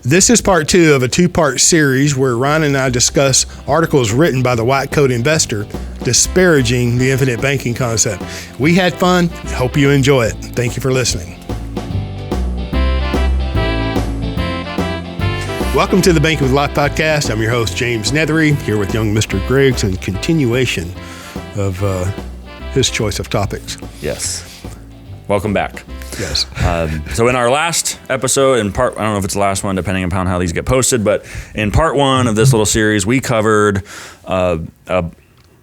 This is part 2 of a 2-part series where Ryan and I discuss articles written by the white coat investor disparaging the infinite banking concept. We had fun. Hope you enjoy it. Thank you for listening. Welcome to the Banking with Life podcast. I'm your host, James Neathery, here with young Mr. Griggs and continuation of his choice of topics. Yes. Welcome back. Yes. So in our last episode, I don't know if it's the last one, depending upon how these get posted, but in part 1 of this little series, we covered a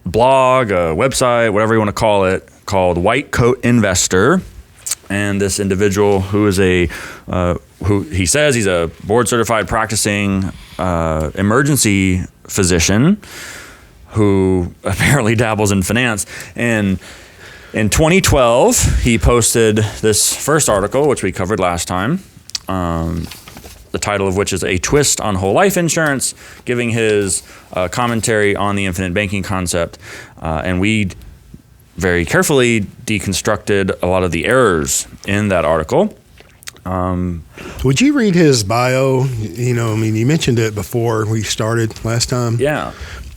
blog, a website, whatever you want to call it, called White Coat Investor. And this individual who is who he says he's a board certified practicing emergency physician who apparently dabbles in finance. And in 2012, he posted this first article, which we covered last time, the title of which is A Twist on Whole Life Insurance, giving his commentary on the infinite banking concept. And we very carefully deconstructed a lot of the errors in that article. Would you read his bio? You mentioned it before we started last time. Yeah.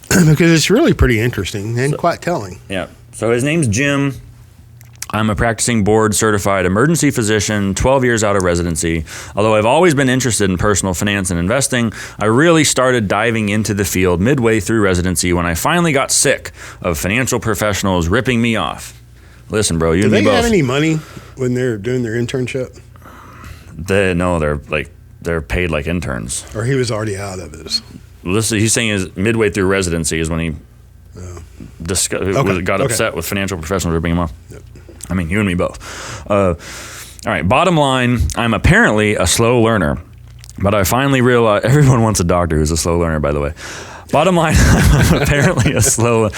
Because it's really pretty interesting and quite telling. Yeah. So his name's Jim. I'm a practicing board certified emergency physician, 12 years out of residency. Although I've always been interested in personal finance and investing, I really started diving into the field midway through residency when I finally got sick of financial professionals ripping me off. Listen, bro, you and me both. Do they have any money when they're doing their internship? They're paid like interns. Or he was already out of his. Listen, he's saying is midway through residency is when he got upset with financial professionals ripping him off. Yep. I mean, you and me both. All right, bottom line, I'm apparently a slow learner, but I finally realized, everyone wants a doctor who's a slow learner, by the way. Bottom line, I'm apparently a slow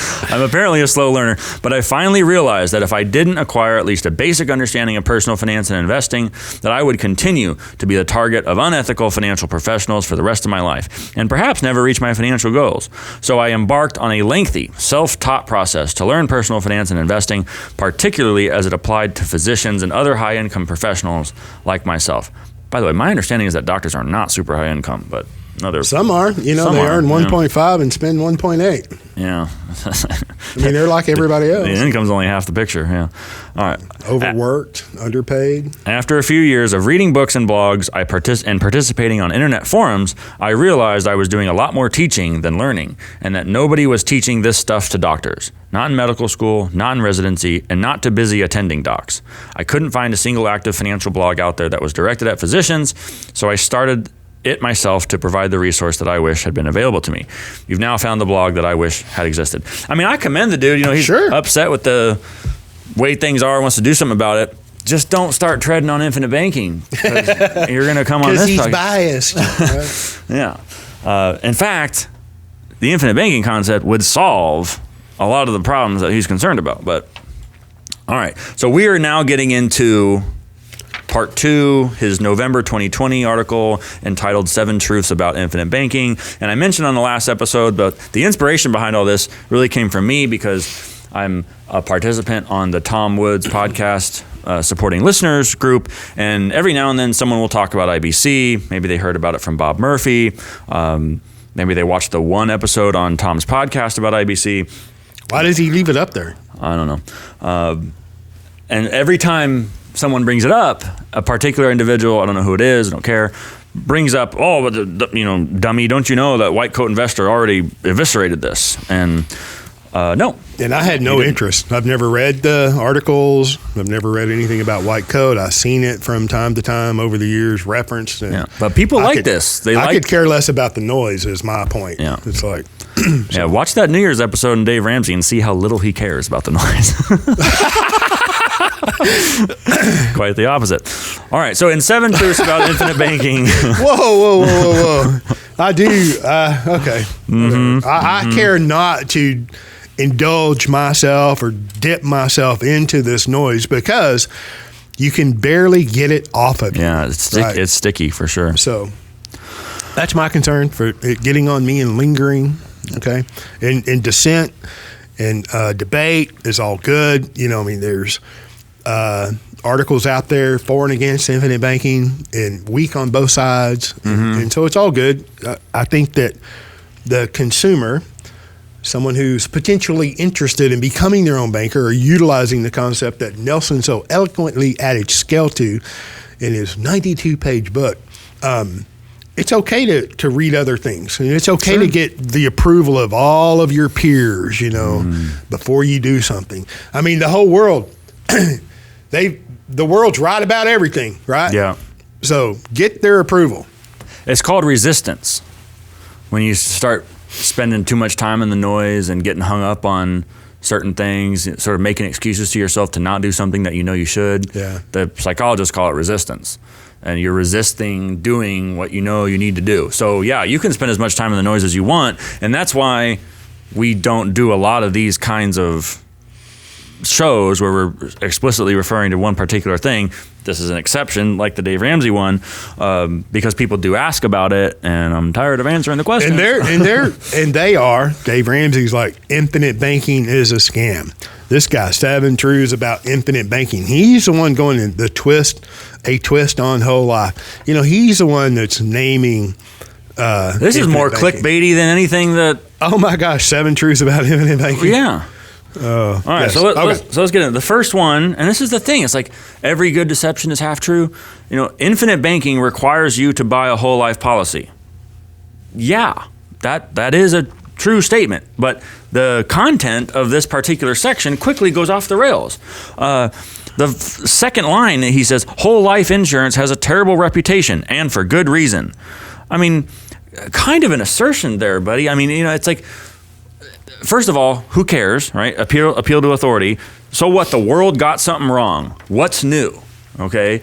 learner, but I finally realized that if I didn't acquire at least a basic understanding of personal finance and investing, that I would continue to be the target of unethical financial professionals for the rest of my life, and perhaps never reach my financial goals. So I embarked on a lengthy, self-taught process to learn personal finance and investing, particularly as it applied to physicians and other high-income professionals like myself. By the way, my understanding is that doctors are not super high income, but some are. They earn 1.5 and spend 1.8. Yeah. They're like everybody else. The income's only half the picture, yeah. All right. Overworked, underpaid. After a few years of reading books and blogs and participating on internet forums, I realized I was doing a lot more teaching than learning, and that nobody was teaching this stuff to doctors. Not in medical school, not in residency, and not to busy attending docs. I couldn't find a single active financial blog out there that was directed at physicians, so I started it myself to provide the resource that I wish had been available to me. You've now found the blog that I wish had existed. I mean, I commend the dude. He's upset with the way things are, wants to do something about it. Just don't start treading on infinite banking. You're going to come on this. Because he's biased. Yeah. In fact, the infinite banking concept would solve a lot of the problems that he's concerned about. But all right. So we are now getting into Part 2, his November 2020 article entitled 7 Truths About Infinite Banking. And I mentioned on the last episode, but the inspiration behind all this really came from me because I'm a participant on the Tom Woods podcast supporting listeners group. And every now and then someone will talk about IBC. Maybe they heard about it from Bob Murphy. Maybe they watched the one episode on Tom's podcast about IBC. Why does he leave it up there? I don't know. And every time someone brings it up, a particular individual, I don't know who it is, I don't care, brings up, dummy, don't you know that white coat investor already eviscerated this? And no. And I had no interest. I've never read the articles. I've never read anything about white coat. I've seen it from time to time over the years, referenced. And but people like this. I could care less about the noise is my point. Yeah. It's like... Yeah, watch that New Year's episode in Dave Ramsey and see how little he cares about the noise. Quite the opposite. All right, so in 7 Truths About Infinite Banking. Whoa. I do. Okay. Mm-hmm. I care not to indulge myself or dip myself into this noise because you can barely get it off of you. Yeah, it's sticky for sure. So that's my concern for it getting on me and lingering. Okay. And dissent and debate is all good. There's articles out there for and against infinite banking and weak on both sides. And so it's all good. I think that the consumer, someone who's potentially interested in becoming their own banker or utilizing the concept that Nelson so eloquently added scale to in his 92-page book, it's okay to read other things. And it's okay to get the approval of all of your peers, before you do something. I mean, the whole world, the world's right about everything, right? Yeah. So get their approval. It's called resistance. When you start spending too much time in the noise and getting hung up on certain things, sort of making excuses to yourself to not do something that you know you should. Yeah. The psychologists call it resistance. And you're resisting doing what you know you need to do. So yeah, you can spend as much time in the noise as you want. And that's why we don't do a lot of these kinds of shows where we're explicitly referring to one particular thing. This is an exception, like the Dave Ramsey one, because people do ask about it, and I'm tired of answering the question. And they are. Dave Ramsey's like, infinite banking is a scam. This guy, 7 Truths About Infinite Banking. He's the one going in a twist on whole life. He's the one that's naming. This is more banking. Clickbaity than anything that. Oh my gosh, 7 Truths About Infinite Banking. Yeah. All right, yes. so let's get into the first one, and this is the thing. It's like every good deception is half true. Infinite banking requires you to buy a whole life policy. Yeah, that is a true statement, but the content of this particular section quickly goes off the rails. The second line, he says, whole life insurance has a terrible reputation, and for good reason. I mean, kind of an assertion there, buddy. I mean, it's like, first of all, who cares, right? Appeal to authority. So what? The world got something wrong. What's new? Okay.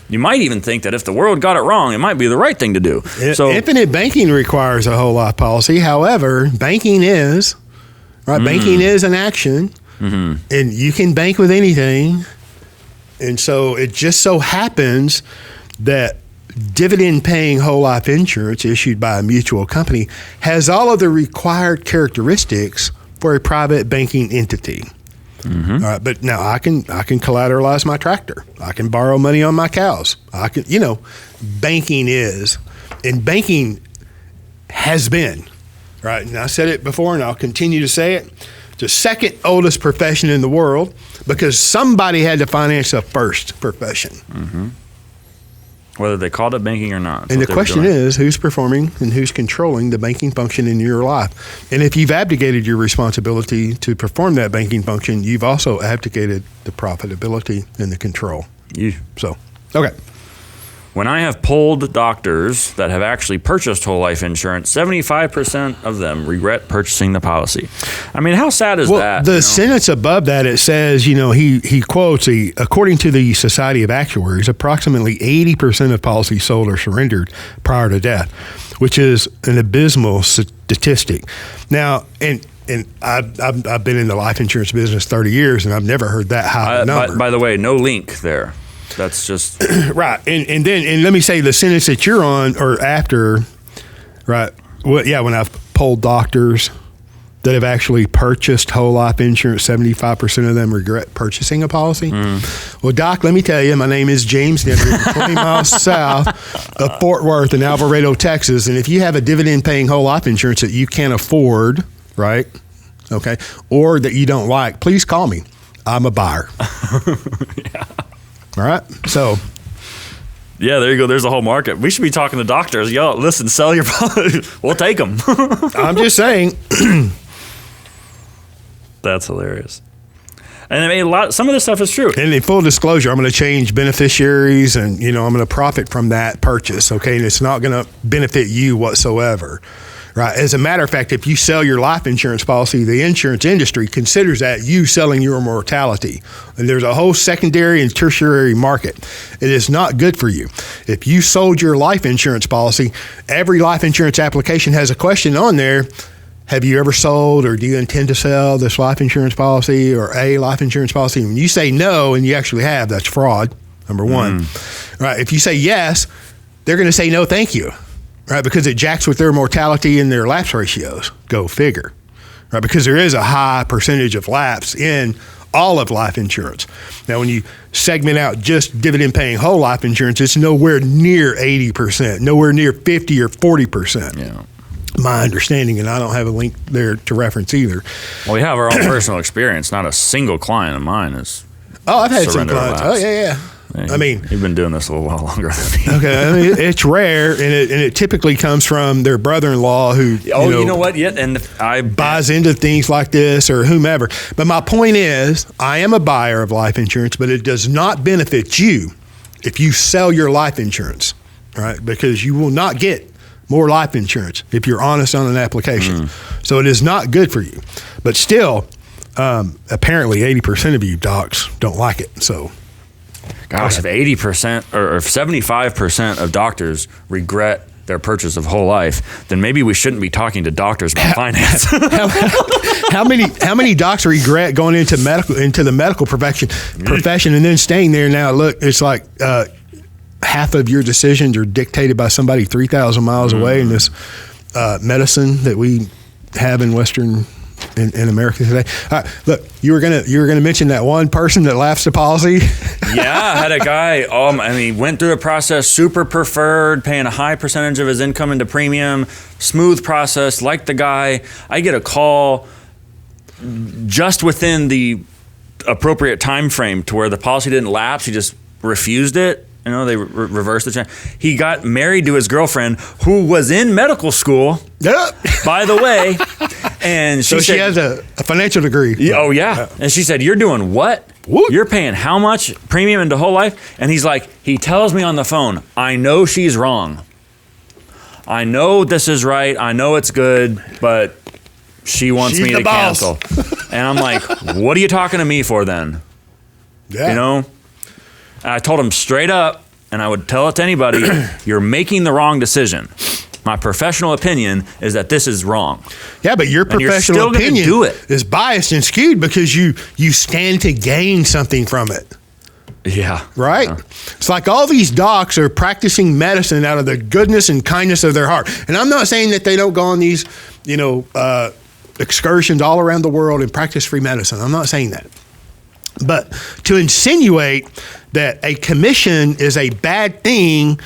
You might even think that if the world got it wrong, it might be the right thing to do. So infinite banking requires a whole life policy. However, banking is right. Banking is an action, and you can bank with anything. And so it just so happens that dividend-paying whole life insurance issued by a mutual company has all of the required characteristics for a private banking entity. All right, but now I can collateralize my tractor. I can borrow money on my cows. I can, banking is, and banking has been, right? And I said it before, and I'll continue to say it. It's the second oldest profession in the world because somebody had to finance the first profession. Whether they called it banking or not. And the question is, who's performing and who's controlling the banking function in your life? And if you've abdicated your responsibility to perform that banking function, you've also abdicated the profitability and the control. Okay. When I have polled doctors that have actually purchased whole life insurance, 75% of them regret purchasing the policy. I mean, how sad is that? The sentence above that, it says, he quotes, according to the Society of Actuaries, approximately 80% of policies sold or surrendered prior to death, which is an abysmal statistic. Now, and I've been in the life insurance business 30 years, and I've never heard that high number. By the way, no link there. That's just right. And let me say the sentence that you're on or after, right? Well, yeah, when I've polled doctors that have actually purchased whole life insurance, 75% of them regret purchasing a policy. Well, Doc, let me tell you, my name is James Neathery, 20 miles south of Fort Worth in Alvarado, Texas. And if you have a dividend paying whole life insurance that you can't afford, right? Okay. Or that you don't like, please call me. I'm a buyer. Yeah. All right. So, yeah, there you go. There's a whole market. We should be talking to doctors. Yo, listen, sell your policy. We'll take them. I'm just saying. That's hilarious. And I mean, some of this stuff is true. And in full disclosure, I'm going to change beneficiaries and, I'm going to profit from that purchase. Okay. And it's not going to benefit you whatsoever. Right. As a matter of fact, if you sell your life insurance policy, the insurance industry considers that you selling your mortality. And there's a whole secondary and tertiary market. It is not good for you. If you sold your life insurance policy, every life insurance application has a question on there. Have you ever sold or do you intend to sell this life insurance policy or a life insurance policy? When you say no and you actually have, that's fraud, number one. Right. If you say yes, they're going to say no, thank you. Right, because it jacks with their mortality and their lapse ratios. Go figure. Right, because there is a high percentage of lapse in all of life insurance. Now, when you segment out just dividend-paying whole life insurance, it's nowhere near 80%, nowhere near 50 or 40%. Yeah. My understanding, and I don't have a link there to reference either. Well, we have our own personal experience. Not a single client of mine is. Oh, I've had some surrender clients. lapse. Oh, yeah. I mean, you've been doing this a little while longer than me. Okay, I mean, it's rare, and it typically comes from their brother-in-law who you know what? Yeah, and I buys into things like this or whomever. But my point is, I am a buyer of life insurance, but it does not benefit you if you sell your life insurance, right? Because you will not get more life insurance if you're honest on an application. So it is not good for you. But still, apparently 80% of you docs don't like it. So, gosh, if 80% or if 75% of doctors regret their purchase of whole life, then maybe we shouldn't be talking to doctors about finance. how many docs regret going into the medical profession and then staying there? Now, look, it's like half of your decisions are dictated by somebody 3,000 miles away in this medicine that we have in in America today. All right, look, you were gonna mention that one person that lapsed the policy. Yeah, I had a guy. Went through a process, super preferred, paying a high percentage of his income into premium, smooth process. Like the guy, I get a call just within the appropriate time frame to where the policy didn't lapse. He just refused it. You know, they reversed the change. He got married to his girlfriend, who was in medical school, by the way. And she she has a financial degree. Oh, yeah. And she said, "You're doing what? You're paying how much premium into whole life?" And he's like, he tells me on the phone, "I know she's wrong. I know this is right. I know it's good, but she wants me to cancel." And I'm like, "What are you talking to me for then?" Yeah. You know? And I told him straight up, and I would tell it to anybody, "You're making the wrong decision. My professional opinion is that this is wrong." Yeah, but your professional opinion is biased and skewed because you stand to gain something from it. Yeah. Right? Yeah. It's like all these docs are practicing medicine out of the goodness and kindness of their heart. And I'm not saying that they don't go on these, excursions all around the world and practice free medicine. I'm not saying that. But to insinuate that a commission is a bad thing,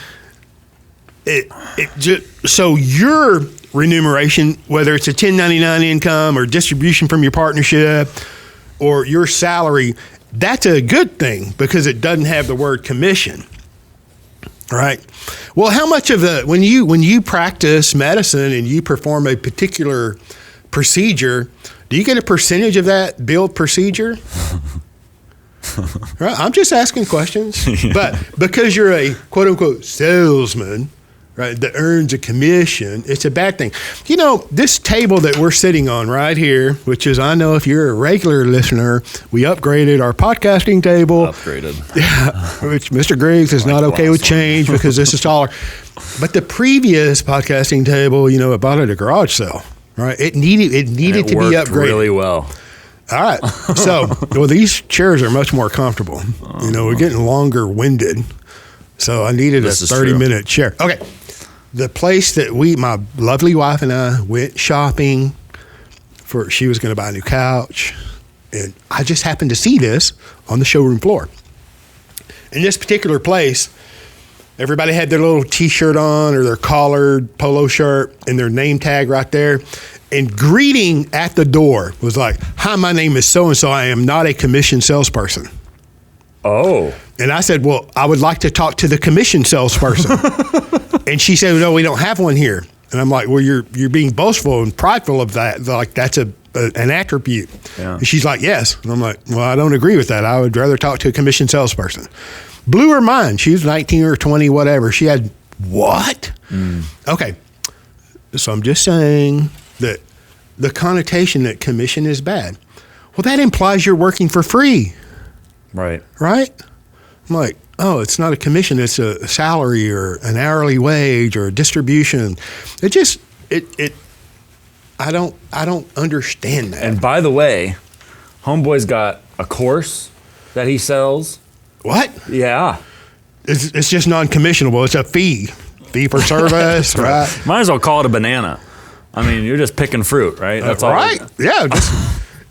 so your remuneration, whether it's a 1099 income or distribution from your partnership or your salary, that's a good thing because it doesn't have the word commission, right? Well, how much of when you practice medicine and you perform a particular procedure, do you get a percentage of that billed procedure? Right? I'm just asking questions. But because you're a quote unquote salesman, right, that earns a commission, it's a bad thing. You know, this table that we're sitting on right here, which is, I know if you're a regular listener, we upgraded our podcasting table. Which Mr. Griggs is not okay with change because this is taller. But the previous podcasting table, I bought it at a garage sale, right? It needed to be upgraded really well. All right. So, these chairs are much more comfortable. We're getting longer winded. So I needed a 30-minute chair. Okay. The place that my lovely wife and I went shopping she was going to buy a new couch. And I just happened to see this on the showroom floor. In this particular place, everybody had their little T-shirt on or their collared polo shirt and their name tag right there. And greeting at the door was like, "Hi, my name is so-and-so. I am not a commission salesperson." Oh. And I said, "Well, I would like to talk to the commission salesperson." And she said, "No, we don't have one here." And I'm like, "Well, you're being boastful and prideful of that. Like that's an attribute." Yeah. And she's like, "Yes." And I'm like, "Well, I don't agree with that. I would rather talk to a commission salesperson." Blew her mind. She was 19 or 20, whatever. She had what? Okay. So I'm just saying that the connotation that commission is bad. Well, that implies you're working for free. Right. Right? I'm like, oh, it's not a commission, it's a salary or an hourly wage or a distribution. I don't understand that. And by the way, homeboy's got a course that he sells. What? Yeah. It's just non-commissionable. It's a fee for service, right? Might as well call it a banana. I mean, you're just picking fruit, right? That's all. Right. Yeah.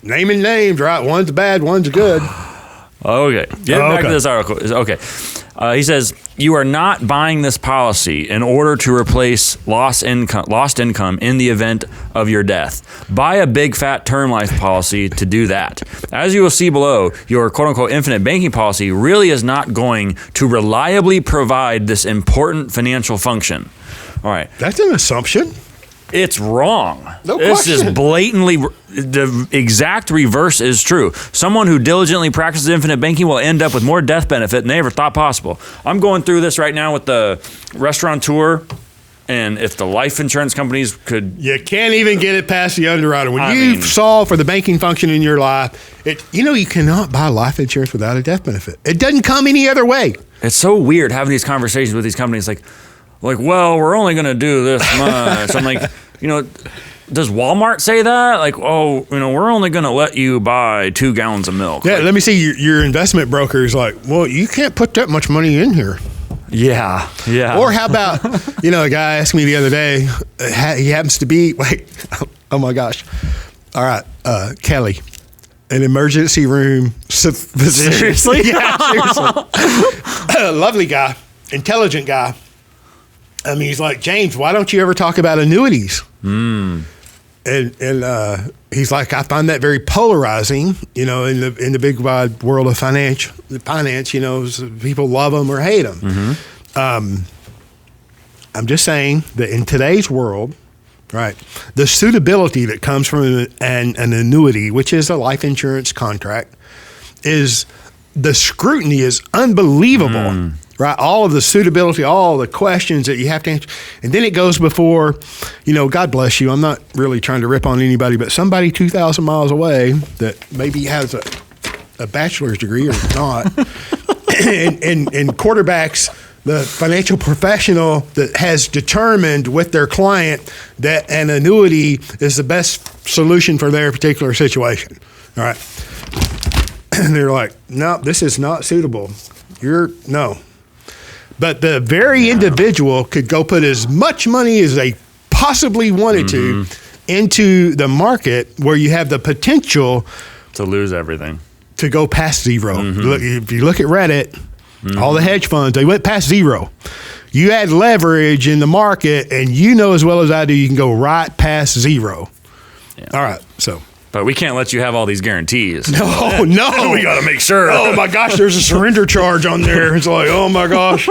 naming names, right? One's bad, one's good. Okay. Getting back to this article. Okay. He says, you are not buying this policy in order to replace lost income in the event of your death. Buy a big fat term life policy to do that. As you will see below, your quote unquote infinite banking policy really is not going to reliably provide this important financial function. All right. That's an assumption. It's wrong. No this question. is blatantly, the exact reverse is true. Someone who diligently practices infinite banking will end up with more death benefit than they ever thought possible. I'm going through this right now with the restaurateur, and if the life insurance companies could... You can't even get it past the underwriter. When you solve for the banking function in your life, you cannot buy life insurance without a death benefit. It doesn't come any other way. It's so weird having these conversations with these companies like, well, we're only going to do this much. I'm like, does Walmart say that? Like, we're only going to let you buy 2 gallons of milk. Yeah, let me see. Your investment broker is like, well, you can't put that much money in here. Yeah. Or how about, a guy asked me the other day, he happens to be, oh my gosh. All right, Kelly, an emergency room physician. Seriously? Yeah, seriously. Lovely guy, intelligent guy. I mean, he's like, James, why don't you ever talk about annuities? And he's like, I find that very polarizing, in the big wide world of finance, people love them or hate them. Mm-hmm. I'm just saying that in today's world, right, the suitability that comes from an annuity, which is a life insurance contract, the scrutiny is unbelievable. Right, all of the suitability, all the questions that you have to answer. And then it goes before, God bless you. I'm not really trying to rip on anybody, but somebody 2,000 miles away that maybe has a bachelor's degree or not, and quarterbacks the financial professional that has determined with their client that an annuity is the best solution for their particular situation. All right. And they're like, no, this is not suitable. No. But the very individual could go put as much money as they possibly wanted to into the market where you have the potential to lose everything, to go past zero. Look, if you look at Reddit, all the hedge funds, they went past zero. You add leverage in the market, and as well as I do, you can go right past zero. Yeah. All right, so. But we can't let you have all these guarantees. No. We got to make sure. Oh, my gosh, there's a surrender charge on there. It's like, oh, my gosh.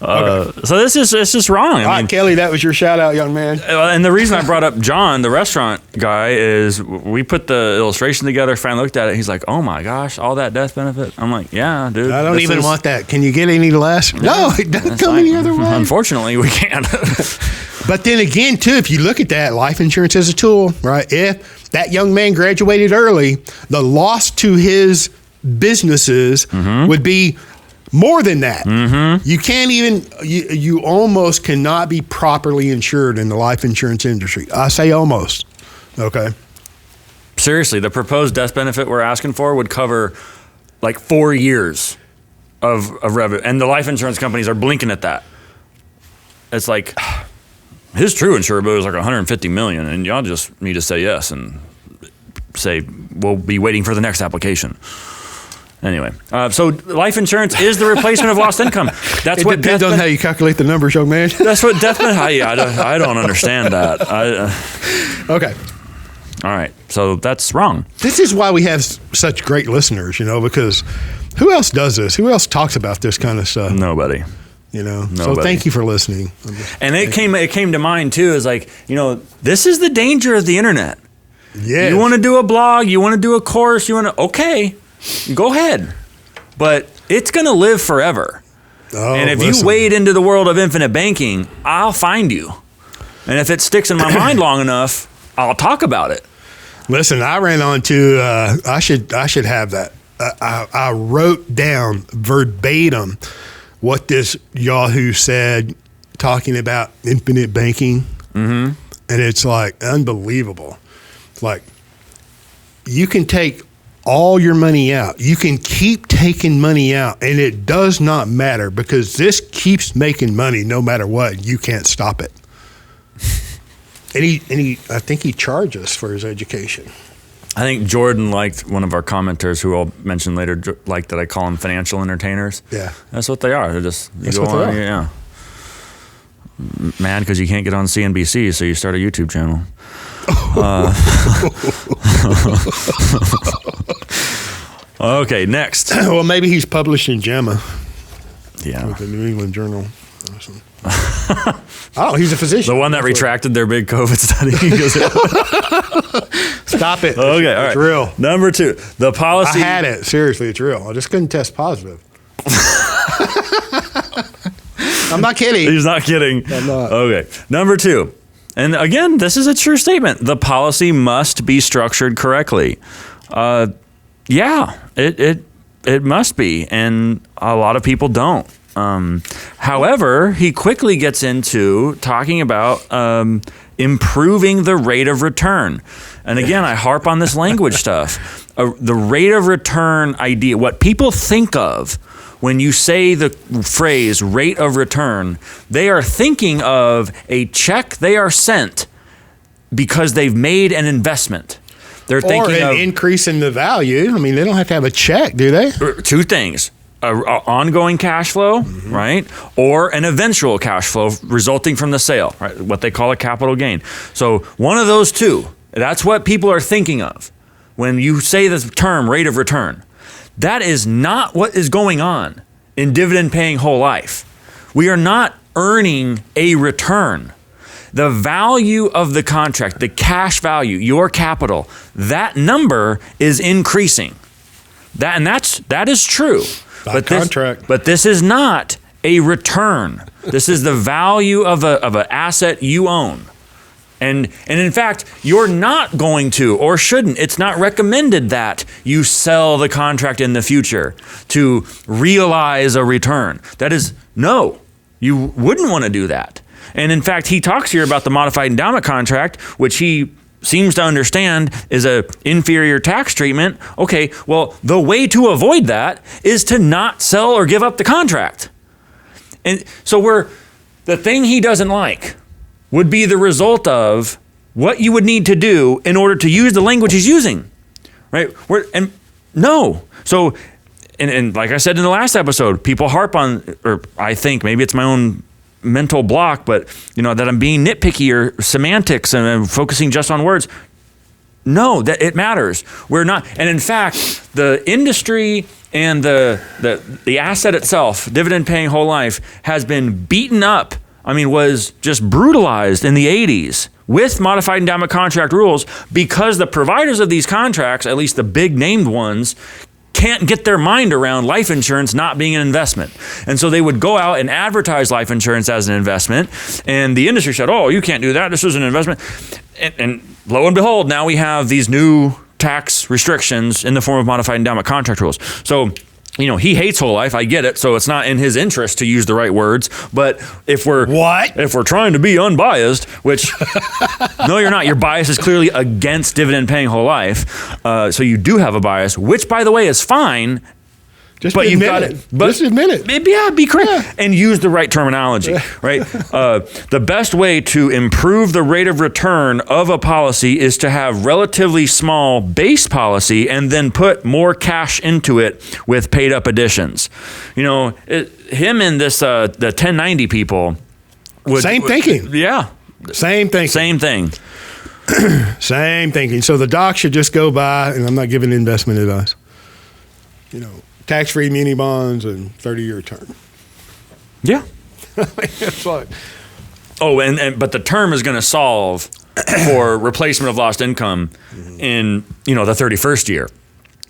Okay. So this is wrong. All right, Kelly, that was your shout out, young man. And the reason I brought up John, the restaurant guy, is we put the illustration together, finally looked at it. He's like, oh, my gosh, all that death benefit. I'm like, yeah, dude. I don't even want that. Can you get any less? Yeah, no, it doesn't come any other way. Unfortunately, we can't. But then again, too, if you look at that, life insurance as a tool, right? If that young man graduated early, the loss to his businesses would be more than that. You can't even, you almost cannot be properly insured in the life insurance industry. I say almost. Okay. Seriously, the proposed death benefit we're asking for would cover like 4 years of revenue. And the life insurance companies are blinking at that. It's like, his true insurability is like $150 million, and y'all just need to say yes and say we'll be waiting for the next application. Anyway, so life insurance is the replacement of lost income. That's what depends on how you calculate the numbers, young man. That's what death benefit. I don't understand that. Okay. All right. So that's wrong. This is why we have such great listeners, because who else does this? Who else talks about this kind of stuff? Nobody. Nobody. So thank you for listening. And it came to mind too, is like, this is the danger of the internet. Yeah. You want to do a blog, you want to do a course, okay, go ahead. But it's going to live forever. Oh, and if you wade into the world of infinite banking, I'll find you. And if it sticks in my mind long enough, I'll talk about it. Listen, I ran on to, I should have that. I wrote down verbatim what this Yahoo said talking about infinite banking. And it's like unbelievable. It's like you can take all your money out. You can keep taking money out, and it does not matter because this keeps making money no matter what. You can't stop it. And he I think he charged us for his education. I think Jordan liked one of our commenters who I'll mention later, liked that I call them financial entertainers. Yeah. That's what they are. They're just, That's what they are. Yeah. Mad because you can't get on CNBC, so you start a YouTube channel. Okay, next. Well, maybe he's published in JAMA. Yeah. With the New England Journal. Oh, he's a physician. The one that retracted their big COVID study. Stop it. Okay, all right. It's real. Number 2, the policy. I had it. Seriously, it's real. I just couldn't test positive. I'm not kidding. He's not kidding. I'm not. Okay. Number 2. And again, this is a true statement. The policy must be structured correctly. Yeah, it must be. And a lot of people don't. However, he quickly gets into talking about improving the rate of return. And again, I harp on this language stuff. The rate of return idea, what people think of when you say the phrase rate of return, they are thinking of a check they are sent because they've made an investment. They're thinking of an increase in the value. I mean, they don't have to have a check, do they? 2 things. Ongoing cash flow, right? Or an eventual cash flow resulting from the sale, right? What they call a capital gain. So one of those 2, that's what people are thinking of when you say the term rate of return. That is not what is going on in dividend paying whole life. We are not earning a return. The value of the contract, the cash value, your capital, that number is increasing. That is true. But this is not a return. This is the value of an asset you own. And in fact, you're not going to or shouldn't. It's not recommended that you sell the contract in the future to realize a return. That is, no, you wouldn't want to do that. And in fact, he talks here about the modified endowment contract, which he seems to understand is a inferior tax treatment. Okay, well, the way to avoid that is to not sell or give up the contract. And so the thing he doesn't like would be the result of what you would need to do in order to use the language he's using, right? So like I said in the last episode, people harp on, or I think maybe it's my own mental block, but that I'm being nitpicky or semantics and I'm focusing just on words. No, that it matters. We're not, and in fact, the industry and the asset itself, dividend paying whole life, has been beaten up. Was just brutalized in the 80s with modified endowment contract rules because the providers of these contracts, at least the big named ones, can't get their mind around life insurance not being an investment. And so they would go out and advertise life insurance as an investment. And the industry said, oh, you can't do that. This is an investment. And lo and behold, now we have these new tax restrictions in the form of modified endowment contract rules. So, he hates whole life. I get it. So it's not in his interest to use the right words. But if we're trying to be unbiased, which no, you're not. Your bias is clearly against dividend paying whole life. So you do have a bias, which by the way is fine. Just admit it. Yeah, be correct and use the right terminology, right? The best way to improve the rate of return of a policy is to have relatively small base policy and then put more cash into it with paid up additions. Him and this the 1090 people. Same thinking. Yeah. Same thinking. Same thing. Same thinking. So the doc should just go by, and I'm not giving investment advice. Tax-free muni bonds and 30-year term. Yeah. It's like, but the term is going to solve for replacement of lost income in the 31st year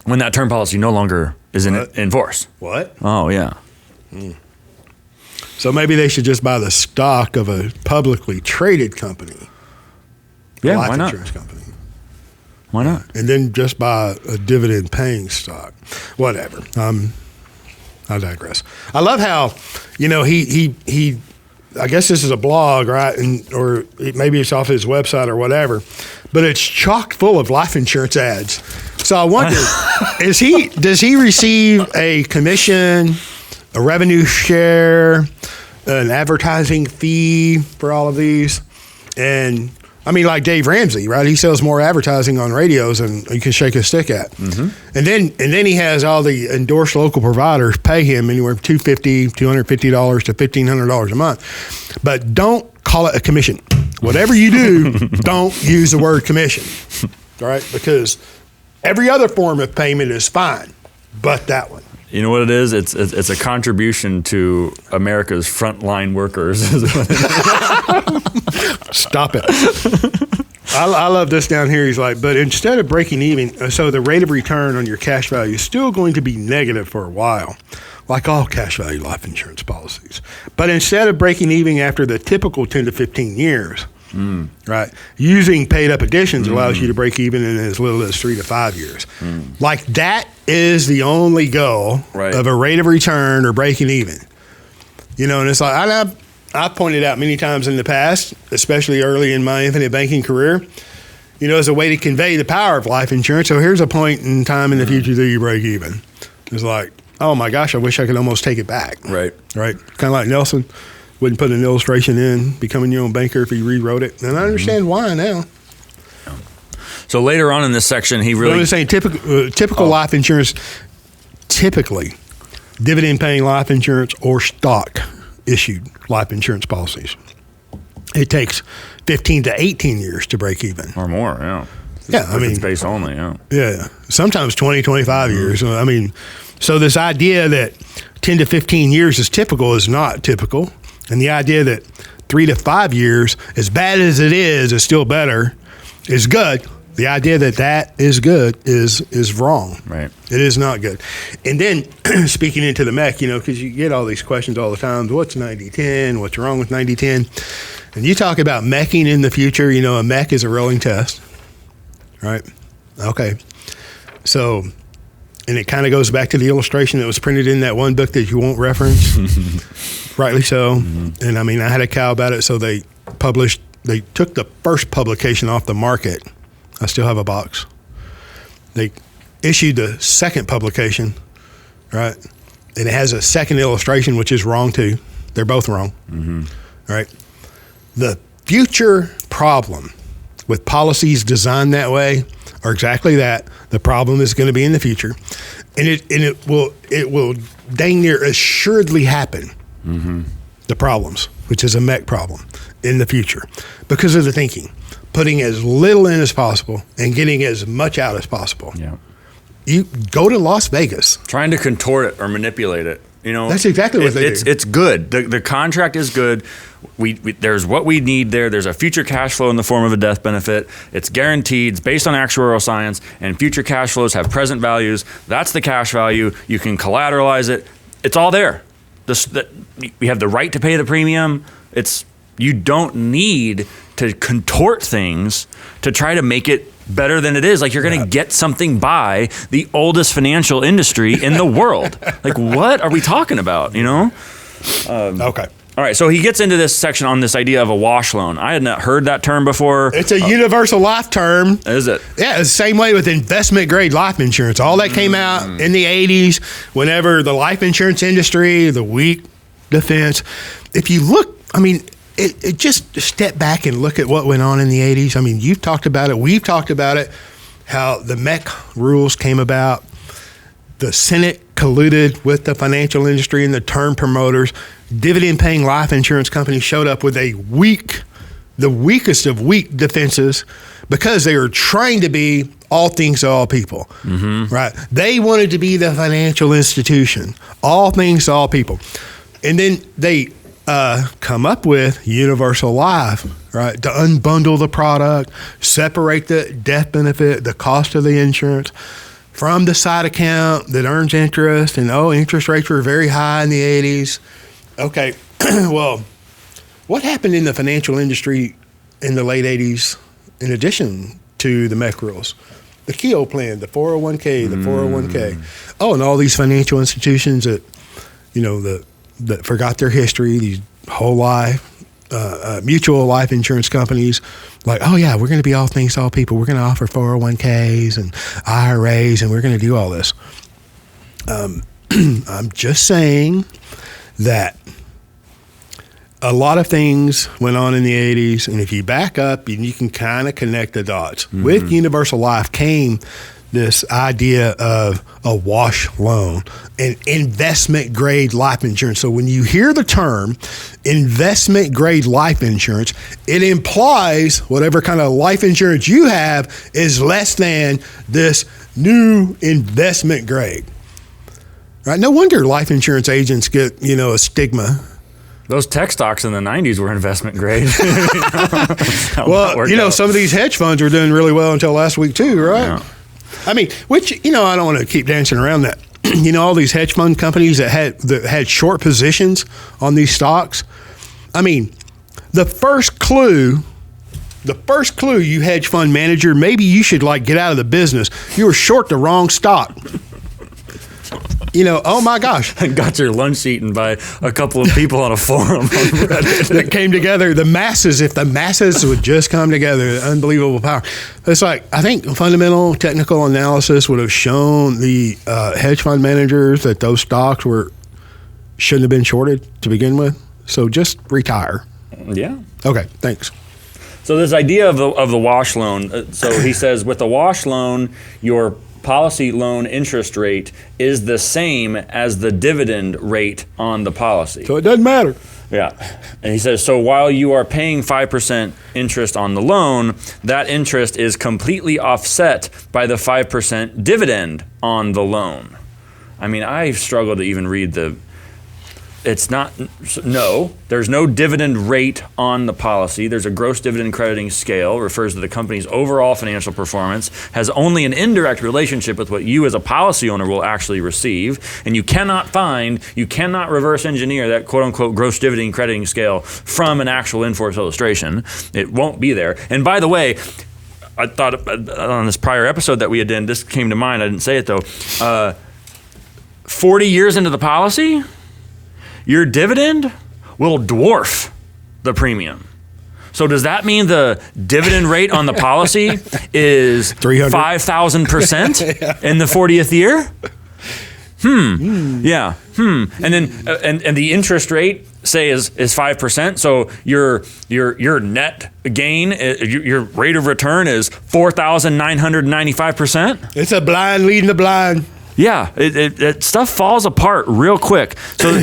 when that term policy no longer is in force. What? Oh yeah. So maybe they should just buy the stock of a publicly traded company. Yeah, life why not? Insurance company. Why not? And then just buy a dividend-paying stock. Whatever. I digress. I love how, he. I guess this is a blog, right? Or maybe it's off his website or whatever. But it's chock full of life insurance ads. So I wonder, does he receive a commission, a revenue share, an advertising fee for all of these? And I mean, like Dave Ramsey, right? He sells more advertising on radios than you can shake a stick at. Mm-hmm. And then he has all the endorsed local providers pay him anywhere from $250 to $1,500 a month. But don't call it a commission. Whatever you do, don't use the word commission, right? Because every other form of payment is fine, but that one. You know what it is? It's a contribution to America's frontline workers. Stop it. I love this down here. He's like, but instead of breaking even, so the rate of return on your cash value is still going to be negative for a while, like all cash value life insurance policies. But instead of breaking even after the typical 10 to 15 years, right, using paid up additions allows you to break even in as little as 3 to 5 years. Like that is the only goal of a rate of return or breaking even. You know, and it's like, I've pointed out many times in the past, especially early in my infinite banking career, you know, as a way to convey the power of life insurance. So here's a point in time in the future that you break even. It's like, oh my gosh, I wish I could almost take it back. Right. Kind of like Nelson wouldn't put an illustration in becoming your own banker if he rewrote it. And I understand why now. So later on in this section, he really... I'm just saying typical life insurance, typically dividend-paying life insurance or stock-issued life insurance policies. It takes 15 to 18 years to break even. Or more, yeah. Yeah, I mean... It's base only, yeah. Yeah, sometimes 20, 25 years. I mean, so this idea that 10 to 15 years is typical is not typical. And the idea that 3 to 5 years, as bad as it is still better, is good. The idea that that is good is wrong. Right. It is not good. And then speaking into the MEC, you know, because you get all these questions all the time. What's 90-10? What's wrong with 90-10? And you talk about MECing in the future. You know, a MEC is a rolling test. Right? Okay. So, and it kind of goes back to the illustration that was printed in that one book that you won't reference. Rightly so. Mm-hmm. And I mean, I had a cow about it. So they took the first publication off the market. I still have a box. They issued the second publication, right? And it has a second illustration, which is wrong too. They're both wrong, right? The future problem with policies designed that way are exactly that. The problem is going to be in the future, and it will dang near assuredly happen. The problems, which is a MEC problem in the future, because of the thinking. Putting as little in as possible and getting as much out as possible. Yeah. You go to Las Vegas. Trying to contort it or manipulate it. You know, that's exactly what they do. It's good. The contract is good. We there's what we need there. There's a future cash flow in the form of a death benefit. It's guaranteed. It's based on actuarial science, and future cash flows have present values. That's the cash value. You can collateralize it. It's all there. We have the right to pay the premium. You don't need to contort things to try to make it better than it is. Like, you're going to get something by the oldest financial industry in the world. Like, what are we talking about, you know? Okay. All right, so he gets into this section on this idea of a wash loan. I had not heard that term before. It's a universal life term. Is it? Yeah, it's the same way with investment grade life insurance. All that came out in the 80s whenever the life insurance industry, the weak defense. If you look, I mean, it just step back and look at what went on in the 80s. I mean, you've talked about it. We've talked about it, how the MEC rules came about. The Senate colluded with the financial industry and the term promoters. Dividend-paying life insurance companies showed up with the weakest of weak defenses because they were trying to be all things to all people, right? They wanted to be the financial institution, all things to all people. And then they come up with universal life, right? To unbundle the product, separate the death benefit, the cost of the insurance from the side account that earns interest. And interest rates were very high in the 80s. Okay, well, what happened in the financial industry in the late 80s in addition to the MEC rules? The Keogh plan, the 401k, the 401k. Oh, and all these financial institutions that, that forgot their history, these whole life, mutual life insurance companies, like, oh yeah, we're going to be all things to all people. We're going to offer 401ks and IRAs, and we're going to do all this. I'm just saying that a lot of things went on in the 80s, and if you back up, you can kind of connect the dots. Mm-hmm. With Universal Life came this idea of a wash loan and investment grade life insurance. So when you hear the term investment grade life insurance, it implies whatever kind of life insurance you have is less than this new investment grade. Right? No wonder life insurance agents get, a stigma. Those tech stocks in the 90s were investment grade. Well, some of these hedge funds were doing really well until last week too, right? Yeah. I mean, which, I don't want to keep dancing around that. All these hedge fund companies that had short positions on these stocks. I mean, the first clue, you hedge fund manager, maybe you should get out of the business. You were short the wrong stock. Oh my gosh. Got your lunch eaten by a couple of people on a forum on Reddit. That came together. If the masses would just come together, unbelievable power. It's I think fundamental technical analysis would have shown the hedge fund managers that those stocks shouldn't have been shorted to begin with. So just retire. Yeah. Okay, thanks. So this idea of the wash loan, so he says with the wash loan, your policy loan interest rate is the same as the dividend rate on the policy. So it doesn't matter. Yeah. And he says, so while you are paying 5% interest on the loan, that interest is completely offset by the 5% dividend on the loan. I mean, I struggle to even read there's no dividend rate on the policy. There's a gross dividend crediting scale, refers to the company's overall financial performance, has only an indirect relationship with what you as a policy owner will actually receive. And you cannot reverse engineer that quote unquote gross dividend crediting scale from an actual in-force illustration. It won't be there. And by the way, I thought on this prior episode that we had done, this came to mind, I didn't say it though, 40 years into the policy, your dividend will dwarf the premium. So does that mean the dividend rate on the policy is 5,000% in the 40th year? Yeah. And then and the interest rate say is 5%. So your net gain, your rate of return is 4,995%. It's a blind leading the blind. Yeah, it stuff falls apart real quick. So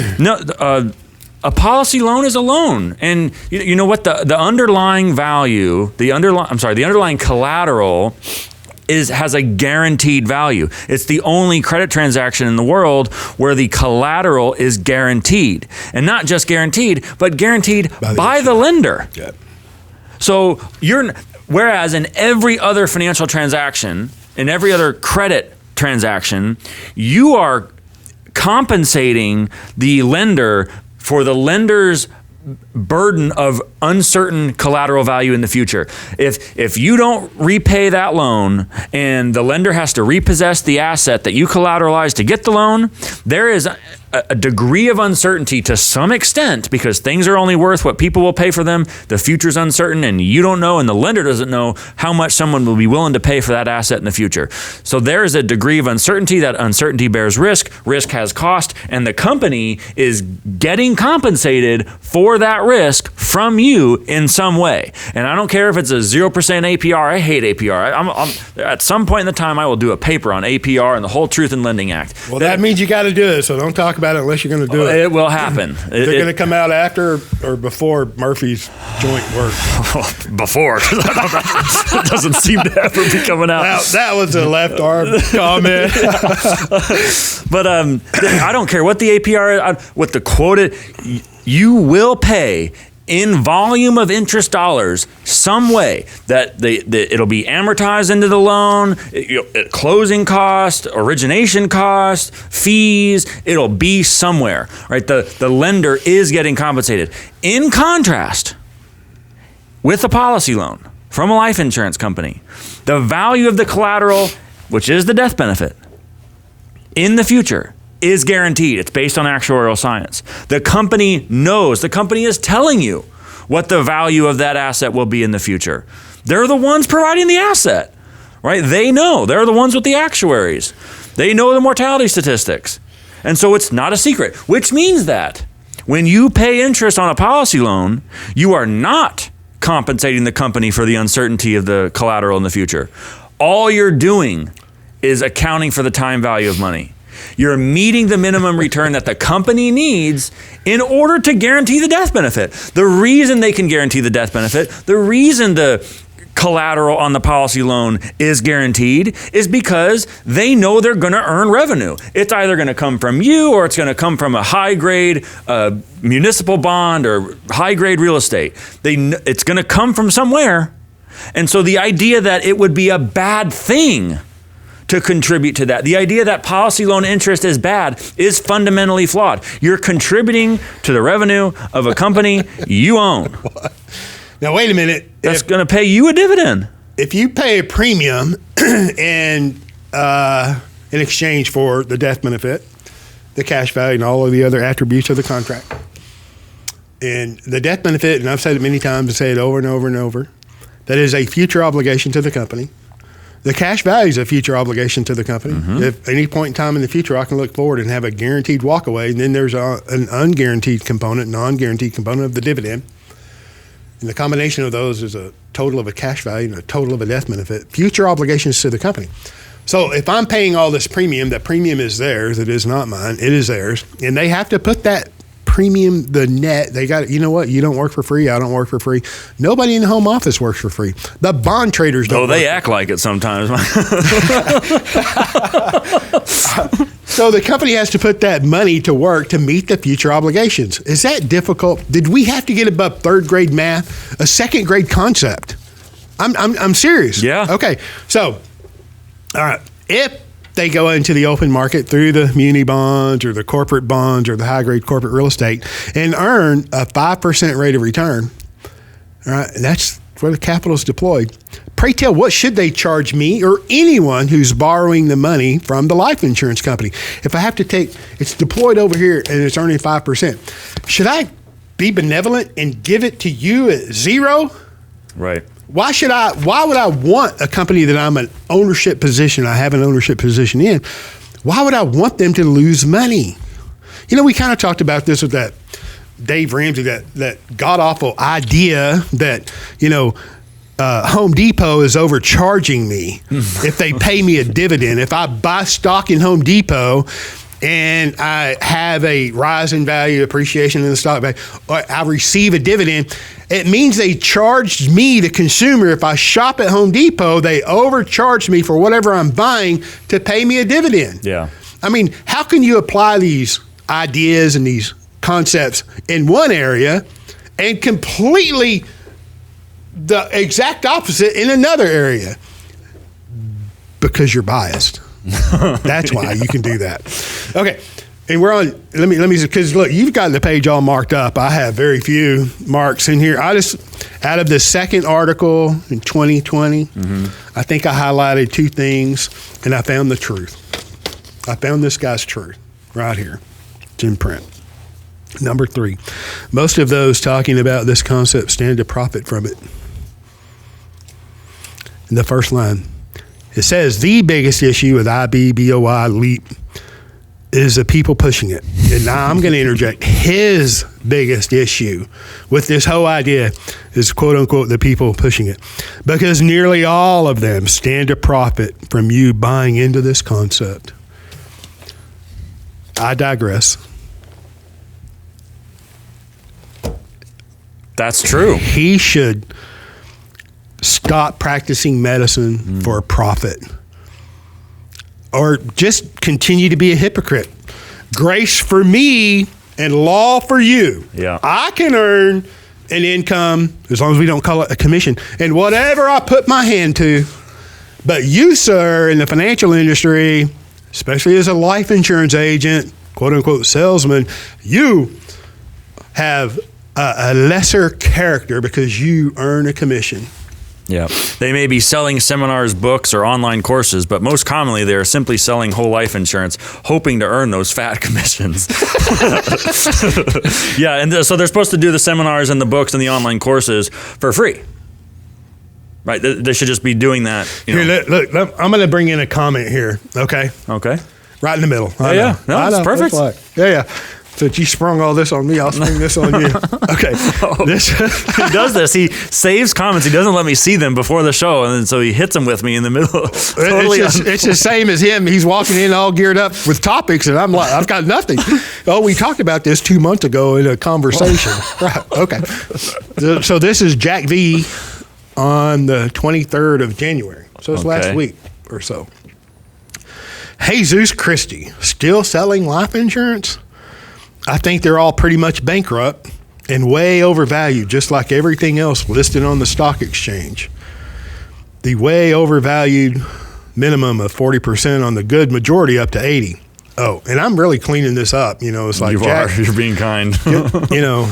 a policy loan is a loan, and you know what the underlying value, the underlying collateral has a guaranteed value. It's the only credit transaction in the world where the collateral is guaranteed, and not just guaranteed, but guaranteed by the lender. Yeah. So whereas in every other financial transaction, in every other credit transaction, you are compensating the lender for the lender's burden of uncertain collateral value in the future. If you don't repay that loan and the lender has to repossess the asset that you collateralized to get the loan, there is a degree of uncertainty to some extent because things are only worth what people will pay for them. The future's uncertain and you don't know, and the lender doesn't know how much someone will be willing to pay for that asset in the future. So there is a degree of uncertainty. That uncertainty bears risk. Risk has cost, and the company is getting compensated for that risk from you in some way. And I don't care if it's a 0% APR. I hate APR. I'm at some point in the time, I will do a paper on APR and the whole Truth in Lending Act. Well, that means you got to do it, so don't talk about it unless you're going to do it. It will happen. They're going to come out after or before Murphy's joint work? Before. It doesn't seem to ever be coming out. That was a left arm comment. But I don't care what the APR is, what the quoted, you will pay in volume of interest dollars some way that it'll be amortized into the loan, closing cost, origination cost, fees, it'll be somewhere, right? The lender is getting compensated. In contrast, with a policy loan from a life insurance company, the value of the collateral, which is the death benefit, in the future is guaranteed. It's based on actuarial science. The company knows, the company is telling you what the value of that asset will be in the future. They're the ones providing the asset, right? They know. They're the ones with the actuaries. They know the mortality statistics. And so it's not a secret, which means that When you pay interest on a policy loan, you are not compensating the company for the uncertainty of the collateral in the future. All you're doing is accounting for the time value of money. You're meeting the minimum return that the company needs in order to guarantee the death benefit. The reason they can guarantee the death benefit, the reason the collateral on the policy loan is guaranteed is because they know they're going to earn revenue. It's either going to come from you or it's going to come from a high-grade municipal bond or high-grade real estate. It's going to come from somewhere. And so the idea that it would be a bad thing to contribute to that, the idea that policy loan interest is bad, is fundamentally flawed. You're contributing to the revenue of a company you own. Now, wait a minute. That's going to pay you a dividend. If you pay a premium in exchange for the death benefit, the cash value, and all of the other attributes of the contract, and the death benefit, and I've said it many times, I say it over and over and over, that is a future obligation to the company. The cash value is a future obligation to the company. Mm-hmm. If at any point in time in the future I can look forward and have a guaranteed walkaway, and then there's an unguaranteed component, non-guaranteed component of the dividend. And the combination of those is a total of a cash value and a total of a death benefit, future obligations to the company. So if I'm paying all this premium, that premium is theirs, it is not mine, it is theirs. And they have to put that premium, the net, they got, you know what, you don't work for free, I don't work for free. Nobody in the home office works for free. The bond traders don't. Oh, they act like it sometimes. So the company has to put that money to work to meet the future obligations. Is that difficult? Did we have to get above third grade math, a second grade concept? I'm serious. Yeah. Okay. So, all right. If they go into the open market through the muni bonds or the corporate bonds or the high grade corporate real estate and earn a 5% rate of return, all right, and that's where the capital is deployed. Pray tell, what should they charge me or anyone who's borrowing the money from the life insurance company? If I have to take, it's deployed over here and it's earning 5%, should I be benevolent and give it to you at zero? Right. Why would I want a company that I have an ownership position in? Why would I want them to lose money? You know, we kind of talked about this with that Dave Ramsey, that god-awful idea that, you know, Home Depot is overcharging me if they pay me a dividend. If I buy stock in Home Depot and I have a rise in value, appreciation in the stock value, or I receive a dividend, it means they charged me, the consumer. If I shop at Home Depot, they overcharged me for whatever I'm buying to pay me a dividend. Yeah. I mean, how can you apply these ideas and these concepts in one area and completely the exact opposite in another area? Because you're biased. That's why you can do that. Okay. And we're on, let me, because look, you've got the page all marked up. I have very few marks in here. I just, out of the second article in 2020, I think I highlighted two things and I found the truth. I found this guy's truth right here. It's in print. Number 3, most of those talking about this concept stand to profit from it. In the first line, it says the biggest issue with BWL Leap is the people pushing it. And now I'm going to interject. His biggest issue with this whole idea is, quote unquote, the people pushing it. Because nearly all of them stand to profit from you buying into this concept. I digress. That's true. He should stop practicing medicine for a profit. Or just continue to be a hypocrite. Grace for me and law for you. Yeah. I can earn an income, as long as we don't call it a commission, and whatever I put my hand to. But you, sir, in the financial industry, especially as a life insurance agent, quote unquote salesman, you have a lesser character because you earn a commission. Yeah. They may be selling seminars, books, or online courses, but most commonly they are simply selling whole life insurance, hoping to earn those fat commissions. Yeah, and so they're supposed to do the seminars and the books and the online courses for free. Right? They should just be doing that. Here, look, I'm going to bring in a comment here, okay? Okay. Right in the middle. Yeah. No, it's perfect. Yeah. Since you sprung all this on me, I'll spring this on you. Okay. He does this. He saves comments. He doesn't let me see them before the show, and then so he hits them with me in the middle. It's the same as him. He's walking in all geared up with topics, and I'm like, I've got nothing. Oh, we talked about this 2 months ago in a conversation. Right. Okay. So this is Jack V on the 23rd of January. So it's last week or so. Jesus Christie, still selling life insurance? I think they're all pretty much bankrupt and way overvalued, just like everything else listed on the stock exchange. The way overvalued minimum of 40% on the good majority up to 80. Oh, and I'm really cleaning this up. You know, it's like, Jack, you're being kind. you know,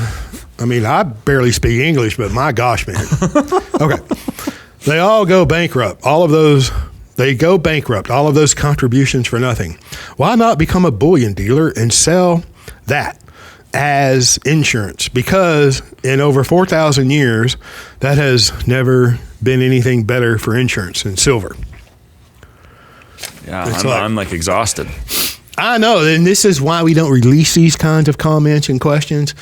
I mean, I barely speak English, but my gosh, man. Okay. They all go bankrupt. They go bankrupt. All of those contributions for nothing. Why not become a bullion dealer and sell that as insurance? Because in over 4,000 years, that has never been anything better for insurance than silver. Yeah, I'm like exhausted. I know, and this is why we don't release these kinds of comments and questions.